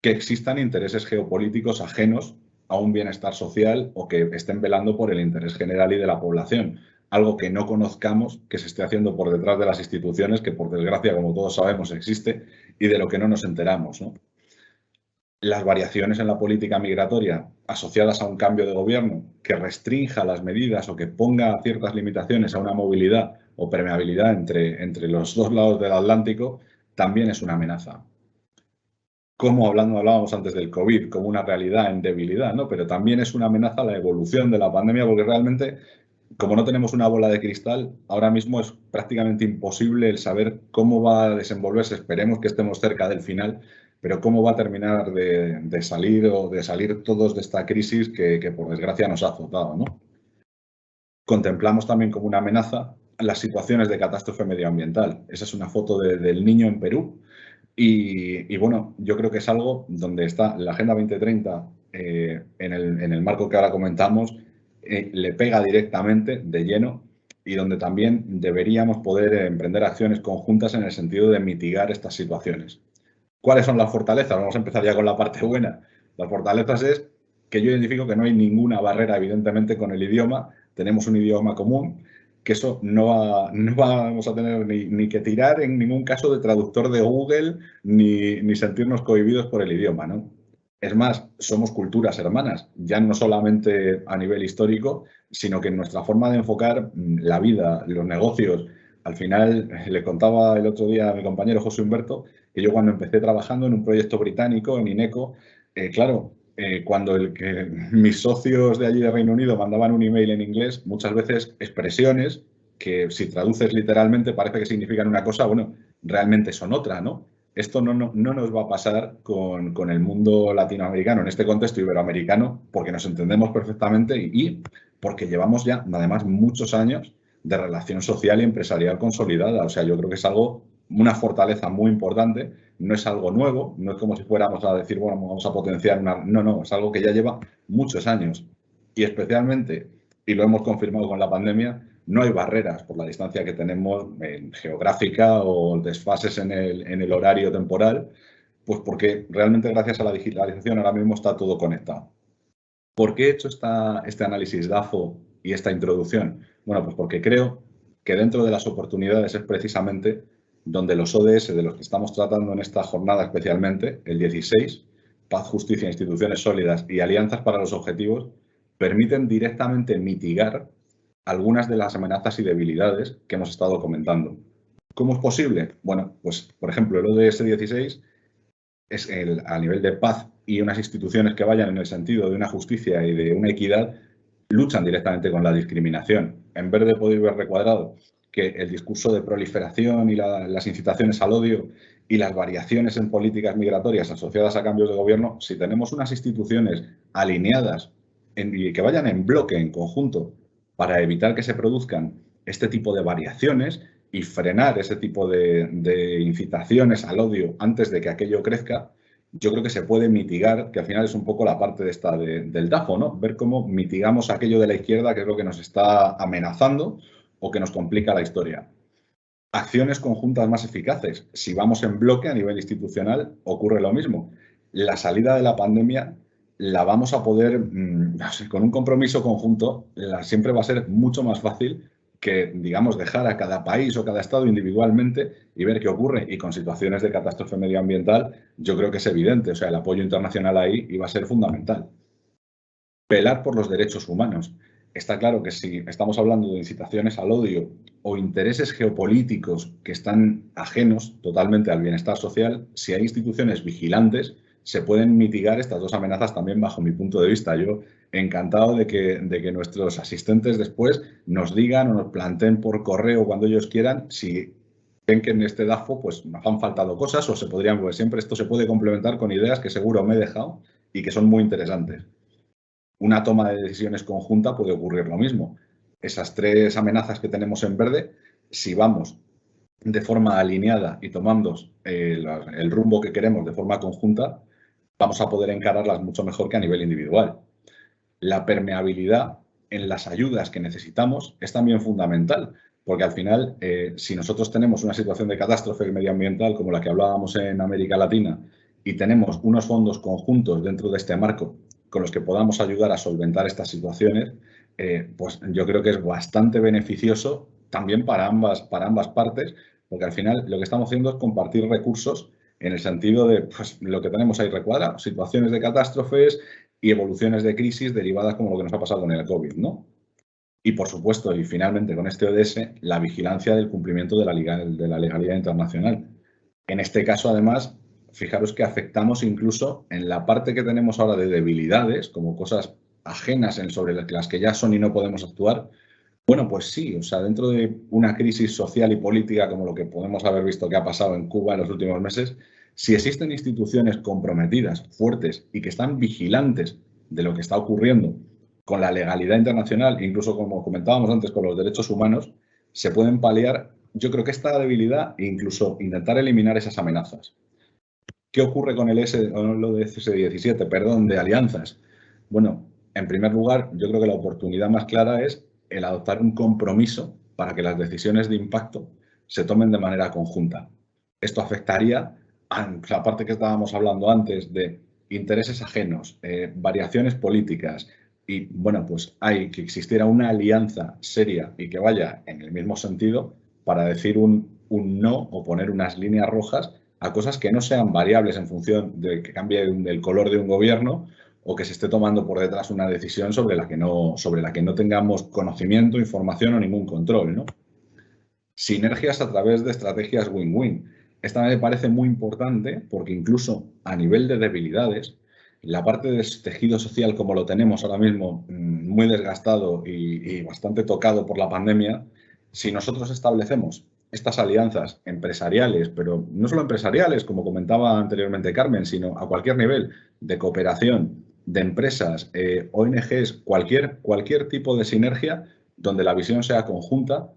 S5: Que existan intereses geopolíticos ajenos a un bienestar social o que estén velando por el interés general y de la población. Algo que no conozcamos, que se esté haciendo por detrás de las instituciones, que por desgracia, como todos sabemos, existe y de lo que no nos enteramos, ¿no? Las variaciones en la política migratoria asociadas a un cambio de gobierno que restrinja las medidas o que ponga ciertas limitaciones a una movilidad o permeabilidad entre los dos lados del Atlántico también es una amenaza. Como hablábamos antes del COVID, como una realidad en debilidad, ¿no? Pero también es una amenaza la evolución de la pandemia porque realmente, como no tenemos una bola de cristal, ahora mismo es prácticamente imposible el saber cómo va a desenvolverse. Esperemos que estemos cerca del final, pero cómo va a terminar de salir todos de esta crisis que por desgracia nos ha azotado, ¿no? Contemplamos también como una amenaza las situaciones de catástrofe medioambiental. Esa es una foto del niño en Perú. Y bueno, yo creo que es algo donde está la Agenda 2030 en el marco que ahora comentamos, le pega directamente de lleno y donde también deberíamos poder emprender acciones conjuntas en el sentido de mitigar estas situaciones. ¿Cuáles son las fortalezas? Vamos a empezar ya con la parte buena. Las fortalezas es que yo identifico que no hay ninguna barrera, evidentemente, con el idioma. Tenemos un idioma común, que eso no vamos a tener ni que tirar en ningún caso de traductor de Google ni sentirnos cohibidos por el idioma, ¿no? Es más, somos culturas hermanas, ya no solamente a nivel histórico, sino que en nuestra forma de enfocar la vida, los negocios. Al final, le contaba el otro día a mi compañero José Humberto que yo cuando empecé trabajando en un proyecto británico, en INECO, cuando mis socios de allí de Reino Unido mandaban un email en inglés, muchas veces expresiones que si traduces literalmente parece que significan una cosa, bueno, realmente son otra, ¿no? Esto no nos va a pasar con el mundo latinoamericano, en este contexto iberoamericano, porque nos entendemos perfectamente y porque llevamos ya, además, muchos años de relación social y empresarial consolidada. O sea, yo creo que es una fortaleza muy importante, no es algo nuevo, no es como si fuéramos a decir, bueno, vamos a potenciar una... No, es algo que ya lleva muchos años y especialmente, y lo hemos confirmado con la pandemia, no hay barreras por la distancia que tenemos geográfica o desfases en el horario temporal, pues porque realmente gracias a la digitalización ahora mismo está todo conectado. ¿Por qué he hecho este análisis DAFO y esta introducción? Bueno, pues porque creo que dentro de las oportunidades es precisamente donde los ODS de los que estamos tratando en esta jornada especialmente, el 16, paz, justicia, instituciones sólidas y alianzas para los objetivos, permiten directamente mitigar algunas de las amenazas y debilidades que hemos estado comentando. ¿Cómo es posible? Bueno, pues por ejemplo el ODS 16 es a nivel de paz y unas instituciones que vayan en el sentido de una justicia y de una equidad, luchan directamente con la discriminación. En vez de poder ver recuadrado que el discurso de proliferación y las incitaciones al odio y las variaciones en políticas migratorias asociadas a cambios de gobierno, si tenemos unas instituciones alineadas y que vayan en bloque, en conjunto, para evitar que se produzcan este tipo de variaciones y frenar ese tipo de incitaciones al odio antes de que aquello crezca, yo creo que se puede mitigar, que al final es un poco la parte del DAFO, ¿no? Ver cómo mitigamos aquello de la izquierda, que es lo que nos está amenazando o que nos complica la historia. Acciones conjuntas más eficaces. Si vamos en bloque a nivel institucional, ocurre lo mismo. La salida de la pandemia la vamos a poder, con un compromiso conjunto, siempre va a ser mucho más fácil que, digamos, dejar a cada país o cada estado individualmente y ver qué ocurre. Y con situaciones de catástrofe medioambiental, yo creo que es evidente. O sea, el apoyo internacional ahí iba a ser fundamental. Velar por los derechos humanos. Está claro que si estamos hablando de incitaciones al odio o intereses geopolíticos que están ajenos totalmente al bienestar social, si hay instituciones vigilantes, se pueden mitigar estas dos amenazas también bajo mi punto de vista. Yo encantado de que nuestros asistentes después nos digan o nos planteen por correo cuando ellos quieran si ven que en este DAFO pues nos han faltado cosas o se podrían, pues siempre esto se puede complementar con ideas que seguro me he dejado y que son muy interesantes. Una toma de decisiones conjunta puede ocurrir lo mismo. Esas tres amenazas que tenemos en verde, si vamos de forma alineada y tomando el rumbo que queremos de forma conjunta, vamos a poder encararlas mucho mejor que a nivel individual. La permeabilidad en las ayudas que necesitamos es también fundamental, porque al final, si nosotros tenemos una situación de catástrofe medioambiental como la que hablábamos en América Latina y tenemos unos fondos conjuntos dentro de este marco con los que podamos ayudar a solventar estas situaciones, pues yo creo que es bastante beneficioso también para ambas partes, porque al final lo que estamos haciendo es compartir recursos en el sentido de pues, lo que tenemos ahí recuadrado, situaciones de catástrofes y evoluciones de crisis derivadas como lo que nos ha pasado con el COVID, ¿no? Y, por supuesto, y finalmente con este ODS, la vigilancia del cumplimiento de la legalidad internacional. En este caso, además, fijaros que afectamos incluso en la parte que tenemos ahora de debilidades, como cosas ajenas sobre las que ya son y no podemos actuar. Bueno, pues sí, o sea, dentro de una crisis social y política como lo que podemos haber visto que ha pasado en Cuba en los últimos meses, si existen instituciones comprometidas, fuertes y que están vigilantes de lo que está ocurriendo con la legalidad internacional, incluso como comentábamos antes con los derechos humanos, se pueden paliar, yo creo que esta debilidad e incluso intentar eliminar esas amenazas. ¿Qué ocurre con lo de CS17, perdón, de alianzas? Bueno, en primer lugar, yo creo que la oportunidad más clara es el adoptar un compromiso para que las decisiones de impacto se tomen de manera conjunta. Esto afectaría a la parte que estábamos hablando antes de intereses ajenos, variaciones políticas y, bueno, pues hay que existiera una alianza seria y que vaya en el mismo sentido para decir un no o poner unas líneas rojas a cosas que no sean variables en función de que cambie el color de un gobierno o que se esté tomando por detrás una decisión sobre la que no tengamos conocimiento, información o ningún control, ¿no? Sinergias a través de estrategias win-win. Esta me parece muy importante porque incluso a nivel de debilidades, la parte del tejido social como lo tenemos ahora mismo muy desgastado y bastante tocado por la pandemia, si nosotros establecemos estas alianzas empresariales, pero no solo empresariales, como comentaba anteriormente Carmen, sino a cualquier nivel de cooperación, de empresas, ONGs, cualquier tipo de sinergia donde la visión sea conjunta,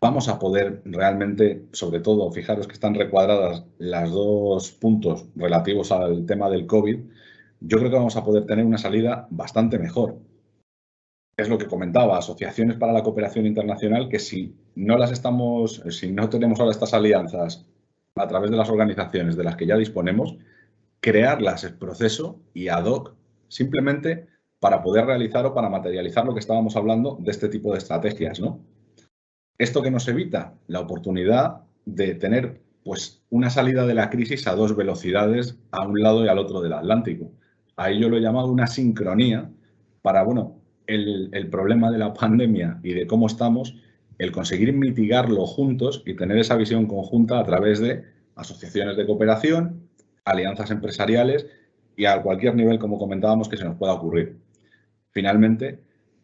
S5: vamos a poder realmente, sobre todo, fijaros que están recuadradas los dos puntos relativos al tema del COVID, yo creo que vamos a poder tener una salida bastante mejor. Es lo que comentaba, asociaciones para la cooperación internacional, que si no tenemos ahora estas alianzas a través de las organizaciones de las que ya disponemos, crearlas es proceso y ad hoc, simplemente para poder realizar o para materializar lo que estábamos hablando de este tipo de estrategias, ¿no? ¿Esto que nos evita? La oportunidad de tener pues, una salida de la crisis a dos velocidades, a un lado y al otro del Atlántico. Ahí yo lo he llamado una sincronía para, bueno, el problema de la pandemia y de cómo estamos, el conseguir mitigarlo juntos y tener esa visión conjunta a través de asociaciones de cooperación, alianzas empresariales y a cualquier nivel, como comentábamos, que se nos pueda ocurrir. Finalmente,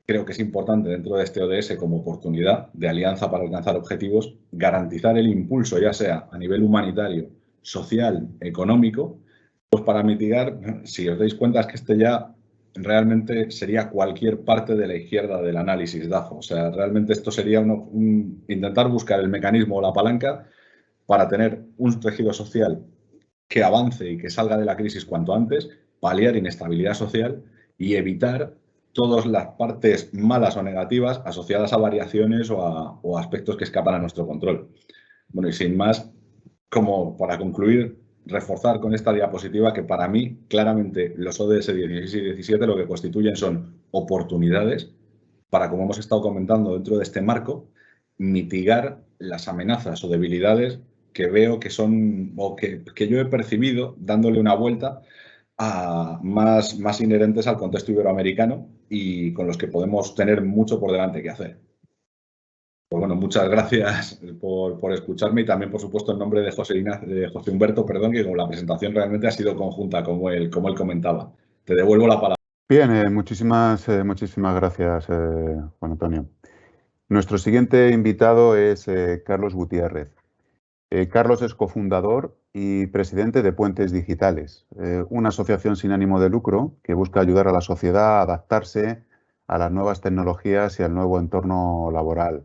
S5: creo que es importante dentro de este ODS como oportunidad de alianza para alcanzar objetivos, garantizar el impulso, ya sea a nivel humanitario, social, económico, pues para mitigar, si os dais cuenta, es que este ya realmente sería cualquier parte de la izquierda del análisis DAFO. O sea, realmente esto sería intentar buscar el mecanismo o la palanca para tener un tejido social que avance y que salga de la crisis cuanto antes, paliar inestabilidad social y evitar todas las partes malas o negativas asociadas a variaciones o a aspectos que escapan a nuestro control. Bueno, y sin más, como para concluir, reforzar con esta diapositiva que para mí, claramente, los ODS 16 y 17 lo que constituyen son oportunidades para, como hemos estado comentando dentro de este marco, mitigar las amenazas o debilidades que veo que son, o que yo he percibido dándole una vuelta a más inherentes al contexto iberoamericano y con los que podemos tener mucho por delante que hacer. Pues bueno, muchas gracias por escucharme y también, por supuesto, en nombre de José Humberto, perdón, que con la presentación realmente ha sido conjunta, como él comentaba. Te devuelvo la palabra.
S2: Bien, muchísimas gracias, Juan Antonio. Nuestro siguiente invitado es Carlos Gutiérrez. Carlos es cofundador y presidente de Puentes Digitales, una asociación sin ánimo de lucro que busca ayudar a la sociedad a adaptarse a las nuevas tecnologías y al nuevo entorno laboral,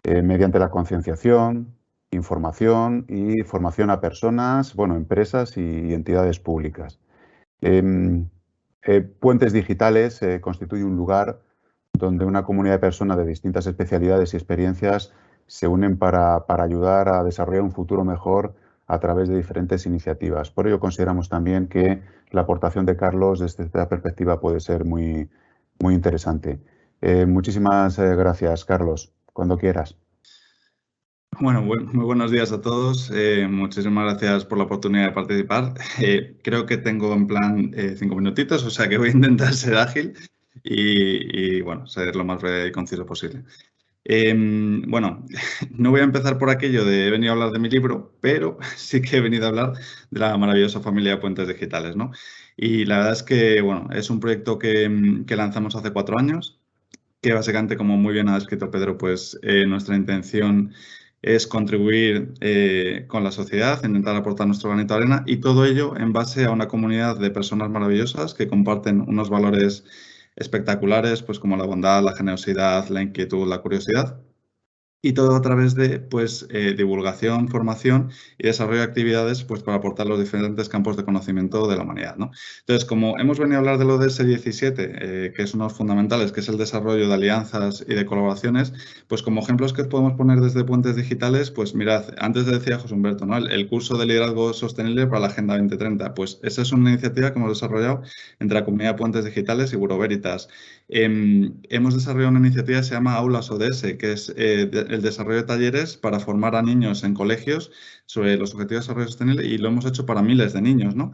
S2: mediante la concienciación, información y formación a personas, empresas y entidades públicas. Puentes Digitales constituye un lugar donde una comunidad de personas de distintas especialidades y experiencias se unen para ayudar a desarrollar un futuro mejor a través de diferentes iniciativas. Por ello consideramos también que la aportación de Carlos desde esta perspectiva puede ser muy interesante. Muchísimas gracias, Carlos. Cuando quieras.
S6: Bueno, muy buenos días a todos. Muchísimas gracias por la oportunidad de participar. Creo que tengo en plan 5 minutitos, o sea que voy a intentar ser ágil y ser lo más breve y conciso posible. No voy a empezar por aquello de he venido a hablar de mi libro, pero sí que he venido a hablar de la maravillosa familia de Puentes Digitales, ¿no? Y la verdad es que, es un proyecto que lanzamos hace 4 años, que básicamente, como muy bien ha descrito Pedro, pues nuestra intención es contribuir con la sociedad, intentar aportar nuestro granito de arena y todo ello en base a una comunidad de personas maravillosas que comparten unos valores espectaculares, pues como la bondad, la generosidad, la inquietud, la curiosidad. Y todo a través de divulgación, formación y desarrollo de actividades para aportar los diferentes campos de conocimiento de la humanidad, ¿no? Entonces, como hemos venido a hablar de lo de ODS 17, que es uno de los fundamentales, que es el desarrollo de alianzas y de colaboraciones, pues como ejemplos que podemos poner desde Puentes Digitales, pues mirad, antes decía José Humberto, ¿no? El curso de liderazgo sostenible para la Agenda 2030, pues esa es una iniciativa que hemos desarrollado entre la comunidad de Puentes Digitales y Bureau Veritas. Hemos desarrollado una iniciativa que se llama Aulas ODS, que es el desarrollo de talleres para formar a niños en colegios sobre los objetivos de desarrollo sostenible y lo hemos hecho para miles de niños, ¿no?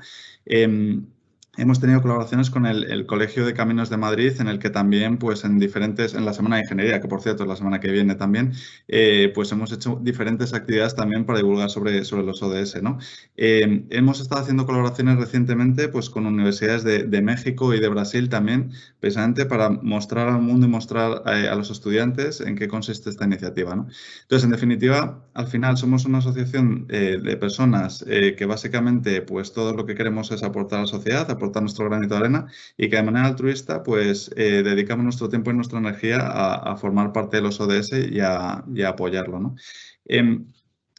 S6: Hemos tenido colaboraciones con el Colegio de Caminos de Madrid, en el que también, en la Semana de Ingeniería, que por cierto es la semana que viene también, hemos hecho diferentes actividades también para divulgar sobre los ODS, ¿no? Hemos estado haciendo colaboraciones recientemente con universidades de México y de Brasil también, precisamente para mostrar al mundo y mostrar a los estudiantes en qué consiste esta iniciativa, ¿no? Entonces, en definitiva, al final somos una asociación de personas que básicamente todo lo que queremos es aportar a la sociedad, aportar nuestro granito de arena y que de manera altruista dedicamos nuestro tiempo y nuestra energía a formar parte de los ODS y a apoyarlo, ¿no?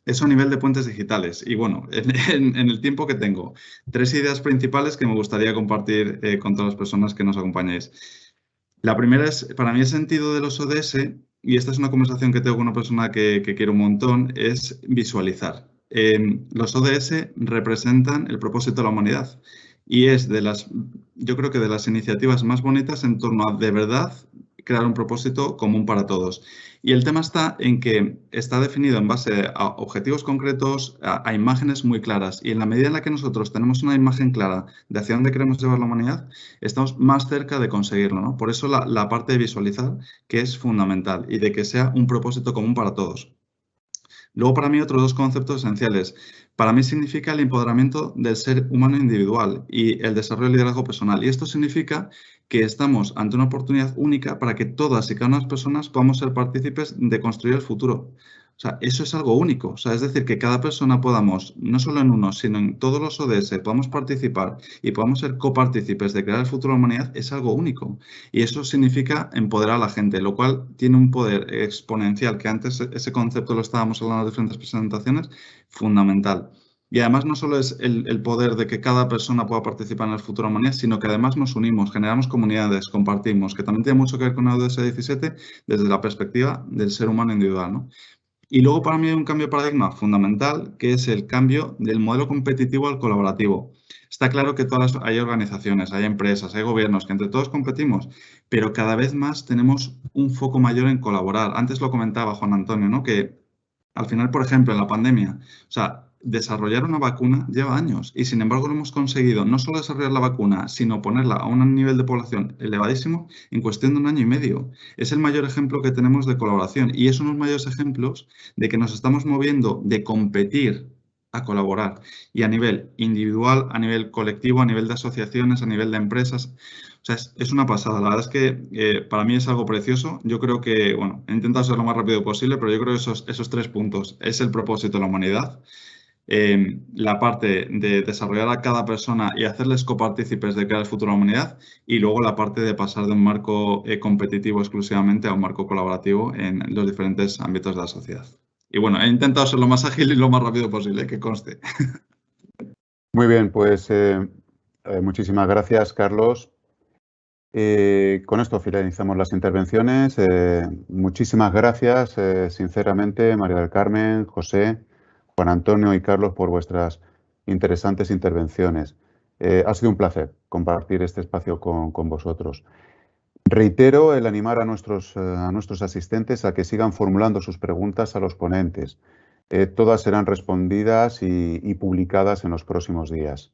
S6: Eso a nivel de Puentes Digitales. Y en el tiempo que tengo, 3 ideas principales que me gustaría compartir con todas las personas que nos acompañéis. La primera es, para mí el sentido de los ODS, y esta es una conversación que tengo con una persona que quiero un montón, es visualizar. Los ODS representan el propósito de la humanidad y es yo creo que de las iniciativas más bonitas en torno a, de verdad, crear un propósito común para todos. Y el tema está en que está definido en base a objetivos concretos, a imágenes muy claras. Y en la medida en la que nosotros tenemos una imagen clara de hacia dónde queremos llevar la humanidad, estamos más cerca de conseguirlo, ¿no? Por eso la parte de visualizar, que es fundamental, y de que sea un propósito común para todos. Luego, para mí, otros 2 conceptos esenciales. Para mí significa el empoderamiento del ser humano individual y el desarrollo del liderazgo personal. Y esto significa que estamos ante una oportunidad única para que todas y cada una de las personas podamos ser partícipes de construir el futuro. O sea, eso es algo único. O sea, es decir, que cada persona podamos, no solo en uno, sino en todos los ODS, podamos participar y podamos ser copartícipes de crear el futuro de la humanidad, es algo único. Y eso significa empoderar a la gente, lo cual tiene un poder exponencial, que antes ese concepto lo estábamos hablando en las diferentes presentaciones, fundamental. Y además no solo es el poder de que cada persona pueda participar en el futuro de la humanidad, sino que además nos unimos, generamos comunidades, compartimos, que también tiene mucho que ver con el ODS 17 desde la perspectiva del ser humano individual, ¿no? Y luego para mí hay un cambio de paradigma fundamental, que es el cambio del modelo competitivo al colaborativo. Está claro que hay organizaciones, hay empresas, hay gobiernos, que entre todos competimos, pero cada vez más tenemos un foco mayor en colaborar. Antes lo comentaba Juan Antonio, ¿no? Que al final, por ejemplo, en la pandemia, o sea, desarrollar una vacuna lleva años y sin embargo lo hemos conseguido no solo desarrollar la vacuna, sino ponerla a un nivel de población elevadísimo en cuestión de 1 año y medio. Es el mayor ejemplo que tenemos de colaboración y es uno de los mayores ejemplos de que nos estamos moviendo de competir a colaborar y a nivel individual, a nivel colectivo, a nivel de asociaciones, a nivel de empresas. O sea, es una pasada. La verdad es que para mí es algo precioso. Yo creo que, bueno, he intentado ser lo más rápido posible, pero yo creo que esos 3 puntos es el propósito de la humanidad. La parte de desarrollar a cada persona y hacerles copartícipes de crear el futuro de la humanidad y luego la parte de pasar de un marco competitivo exclusivamente a un marco colaborativo en los diferentes ámbitos de la sociedad. Y bueno, he intentado ser lo más ágil y lo más rápido posible, que conste.
S2: Muy bien, pues muchísimas gracias, Carlos. Con esto finalizamos las intervenciones. Muchísimas gracias, sinceramente, María del Carmen, José, Juan Antonio y Carlos, por vuestras interesantes intervenciones. Ha sido un placer compartir este espacio con vosotros. Reitero el animar a nuestros asistentes a que sigan formulando sus preguntas a los ponentes. Todas serán respondidas y publicadas en los próximos días.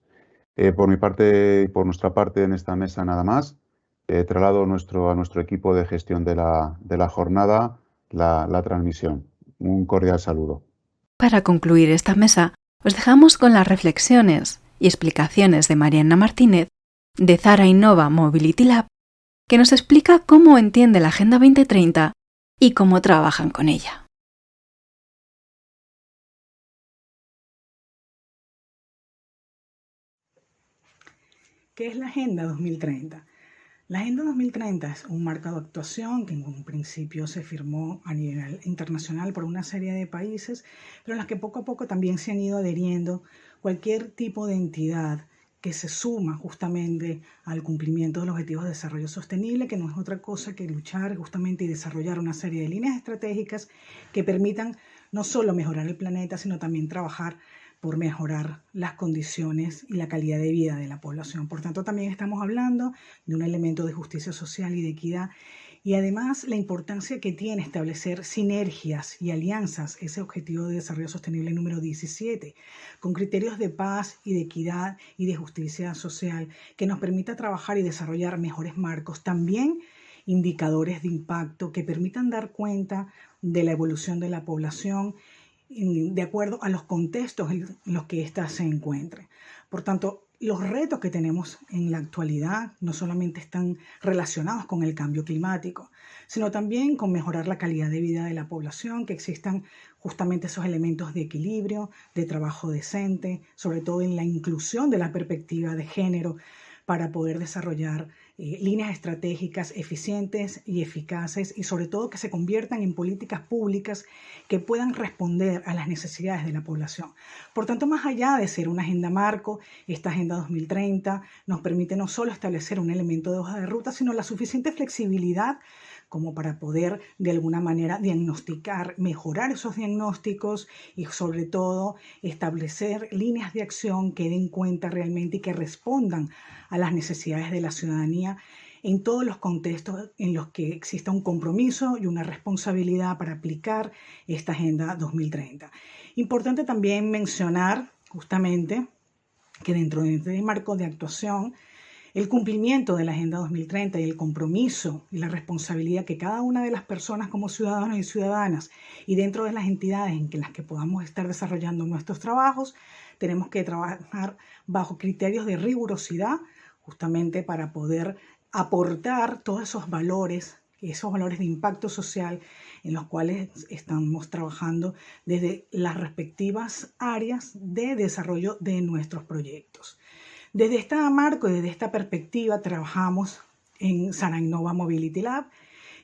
S2: Por mi parte y por nuestra parte en esta mesa nada más. Traslado a nuestro equipo de gestión de la jornada la transmisión. Un cordial saludo.
S7: Para concluir esta mesa, os dejamos con las reflexiones y explicaciones de Mariana Martínez, de Zara Innova Mobility Lab, que nos explica cómo entiende la Agenda 2030 y cómo trabajan con ella.
S8: ¿Qué es la Agenda 2030? La Agenda 2030 es un marco de actuación que en un principio se firmó a nivel internacional por una serie de países, pero en las que poco a poco también se han ido adheriendo cualquier tipo de entidad que se suma justamente al cumplimiento de los Objetivos de Desarrollo Sostenible, que no es otra cosa que luchar justamente y desarrollar una serie de líneas estratégicas que permitan no solo mejorar el planeta, sino también trabajar por mejorar las condiciones y la calidad de vida de la población. Por tanto, también estamos hablando de un elemento de justicia social y de equidad y además la importancia que tiene establecer sinergias y alianzas, ese objetivo de desarrollo sostenible número 17, con criterios de paz y de equidad y de justicia social que nos permita trabajar y desarrollar mejores marcos, también indicadores de impacto que permitan dar cuenta de la evolución de la población de acuerdo a los contextos en los que ésta se encuentre. Por tanto, los retos que tenemos en la actualidad no solamente están relacionados con el cambio climático, sino también con mejorar la calidad de vida de la población, que existan justamente esos elementos de equilibrio, de trabajo decente, sobre todo en la inclusión de la perspectiva de género, para poder desarrollar líneas estratégicas eficientes y eficaces y sobre todo que se conviertan en políticas públicas que puedan responder a las necesidades de la población. Por tanto, más allá de ser una agenda marco, esta Agenda 2030 nos permite no solo establecer un elemento de hoja de ruta, sino la suficiente flexibilidad como para poder de alguna manera diagnosticar, mejorar esos diagnósticos y sobre todo establecer líneas de acción que den cuenta realmente y que respondan a las necesidades de la ciudadanía en todos los contextos en los que exista un compromiso y una responsabilidad para aplicar esta Agenda 2030. Importante también mencionar justamente que dentro de este marco de actuación el cumplimiento de la Agenda 2030 y el compromiso y la responsabilidad que cada una de las personas como ciudadanos y ciudadanas y dentro de las entidades en las que podamos estar desarrollando nuestros trabajos, tenemos que trabajar bajo criterios de rigurosidad justamente para poder aportar todos esos valores esos valores de impacto social en los cuales estamos trabajando desde las respectivas áreas de desarrollo de nuestros proyectos. Desde este marco y desde esta perspectiva trabajamos en Sara Innova Mobility Lab,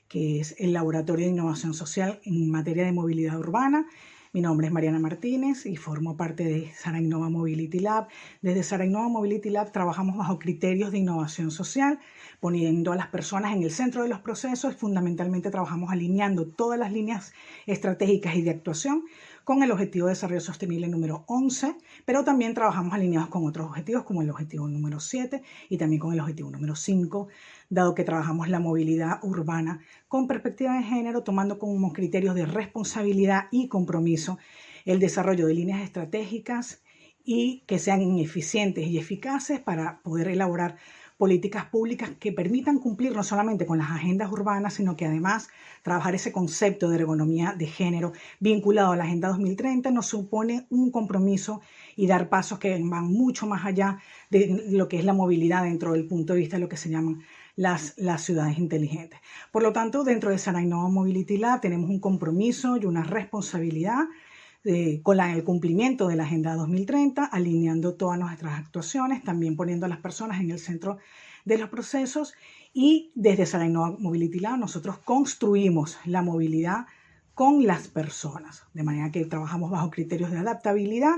S8: que es el laboratorio de innovación social en materia de movilidad urbana. Mi nombre es Mariana Martínez y formo parte de Sara Innova Mobility Lab. Desde Sara Innova Mobility Lab trabajamos bajo criterios de innovación social, poniendo a las personas en el centro de los procesos. Fundamentalmente trabajamos alineando todas las líneas estratégicas y de actuación con el Objetivo de Desarrollo Sostenible número 11, pero también trabajamos alineados con otros objetivos como el Objetivo número 7 y también con el Objetivo número 5, dado que trabajamos la movilidad urbana con perspectiva de género, tomando como criterios de responsabilidad y compromiso el desarrollo de líneas estratégicas y que sean eficientes y eficaces para poder elaborar políticas públicas que permitan cumplir no solamente con las agendas urbanas, sino que además trabajar ese concepto de ergonomía de género vinculado a la Agenda 2030 nos supone un compromiso y dar pasos que van mucho más allá de lo que es la movilidad dentro del punto de vista de lo que se llaman las ciudades inteligentes. Por lo tanto, dentro de Sara Innova Mobility Lab tenemos un compromiso y una responsabilidad con el cumplimiento de la Agenda 2030, alineando todas nuestras actuaciones, también poniendo a las personas en el centro de los procesos, y desde Sara Innova Mobility Lab nosotros construimos la movilidad con las personas, de manera que trabajamos bajo criterios de adaptabilidad,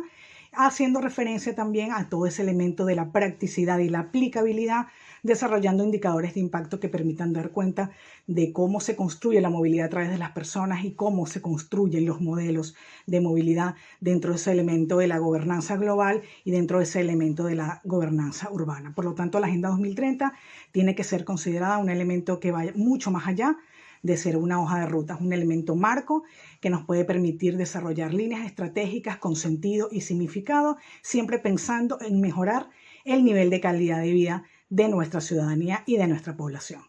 S8: haciendo referencia también a todo ese elemento de la practicidad y la aplicabilidad, desarrollando indicadores de impacto que permitan dar cuenta de cómo se construye la movilidad a través de las personas y cómo se construyen los modelos de movilidad dentro de ese elemento de la gobernanza global y dentro de ese elemento de la gobernanza urbana. Por lo tanto, la Agenda 2030 tiene que ser considerada un elemento que vaya mucho más allá de ser una hoja de ruta, es un elemento marco que nos puede permitir desarrollar líneas estratégicas con sentido y significado, siempre pensando en mejorar el nivel de calidad de vida de nuestra ciudadanía y de nuestra población.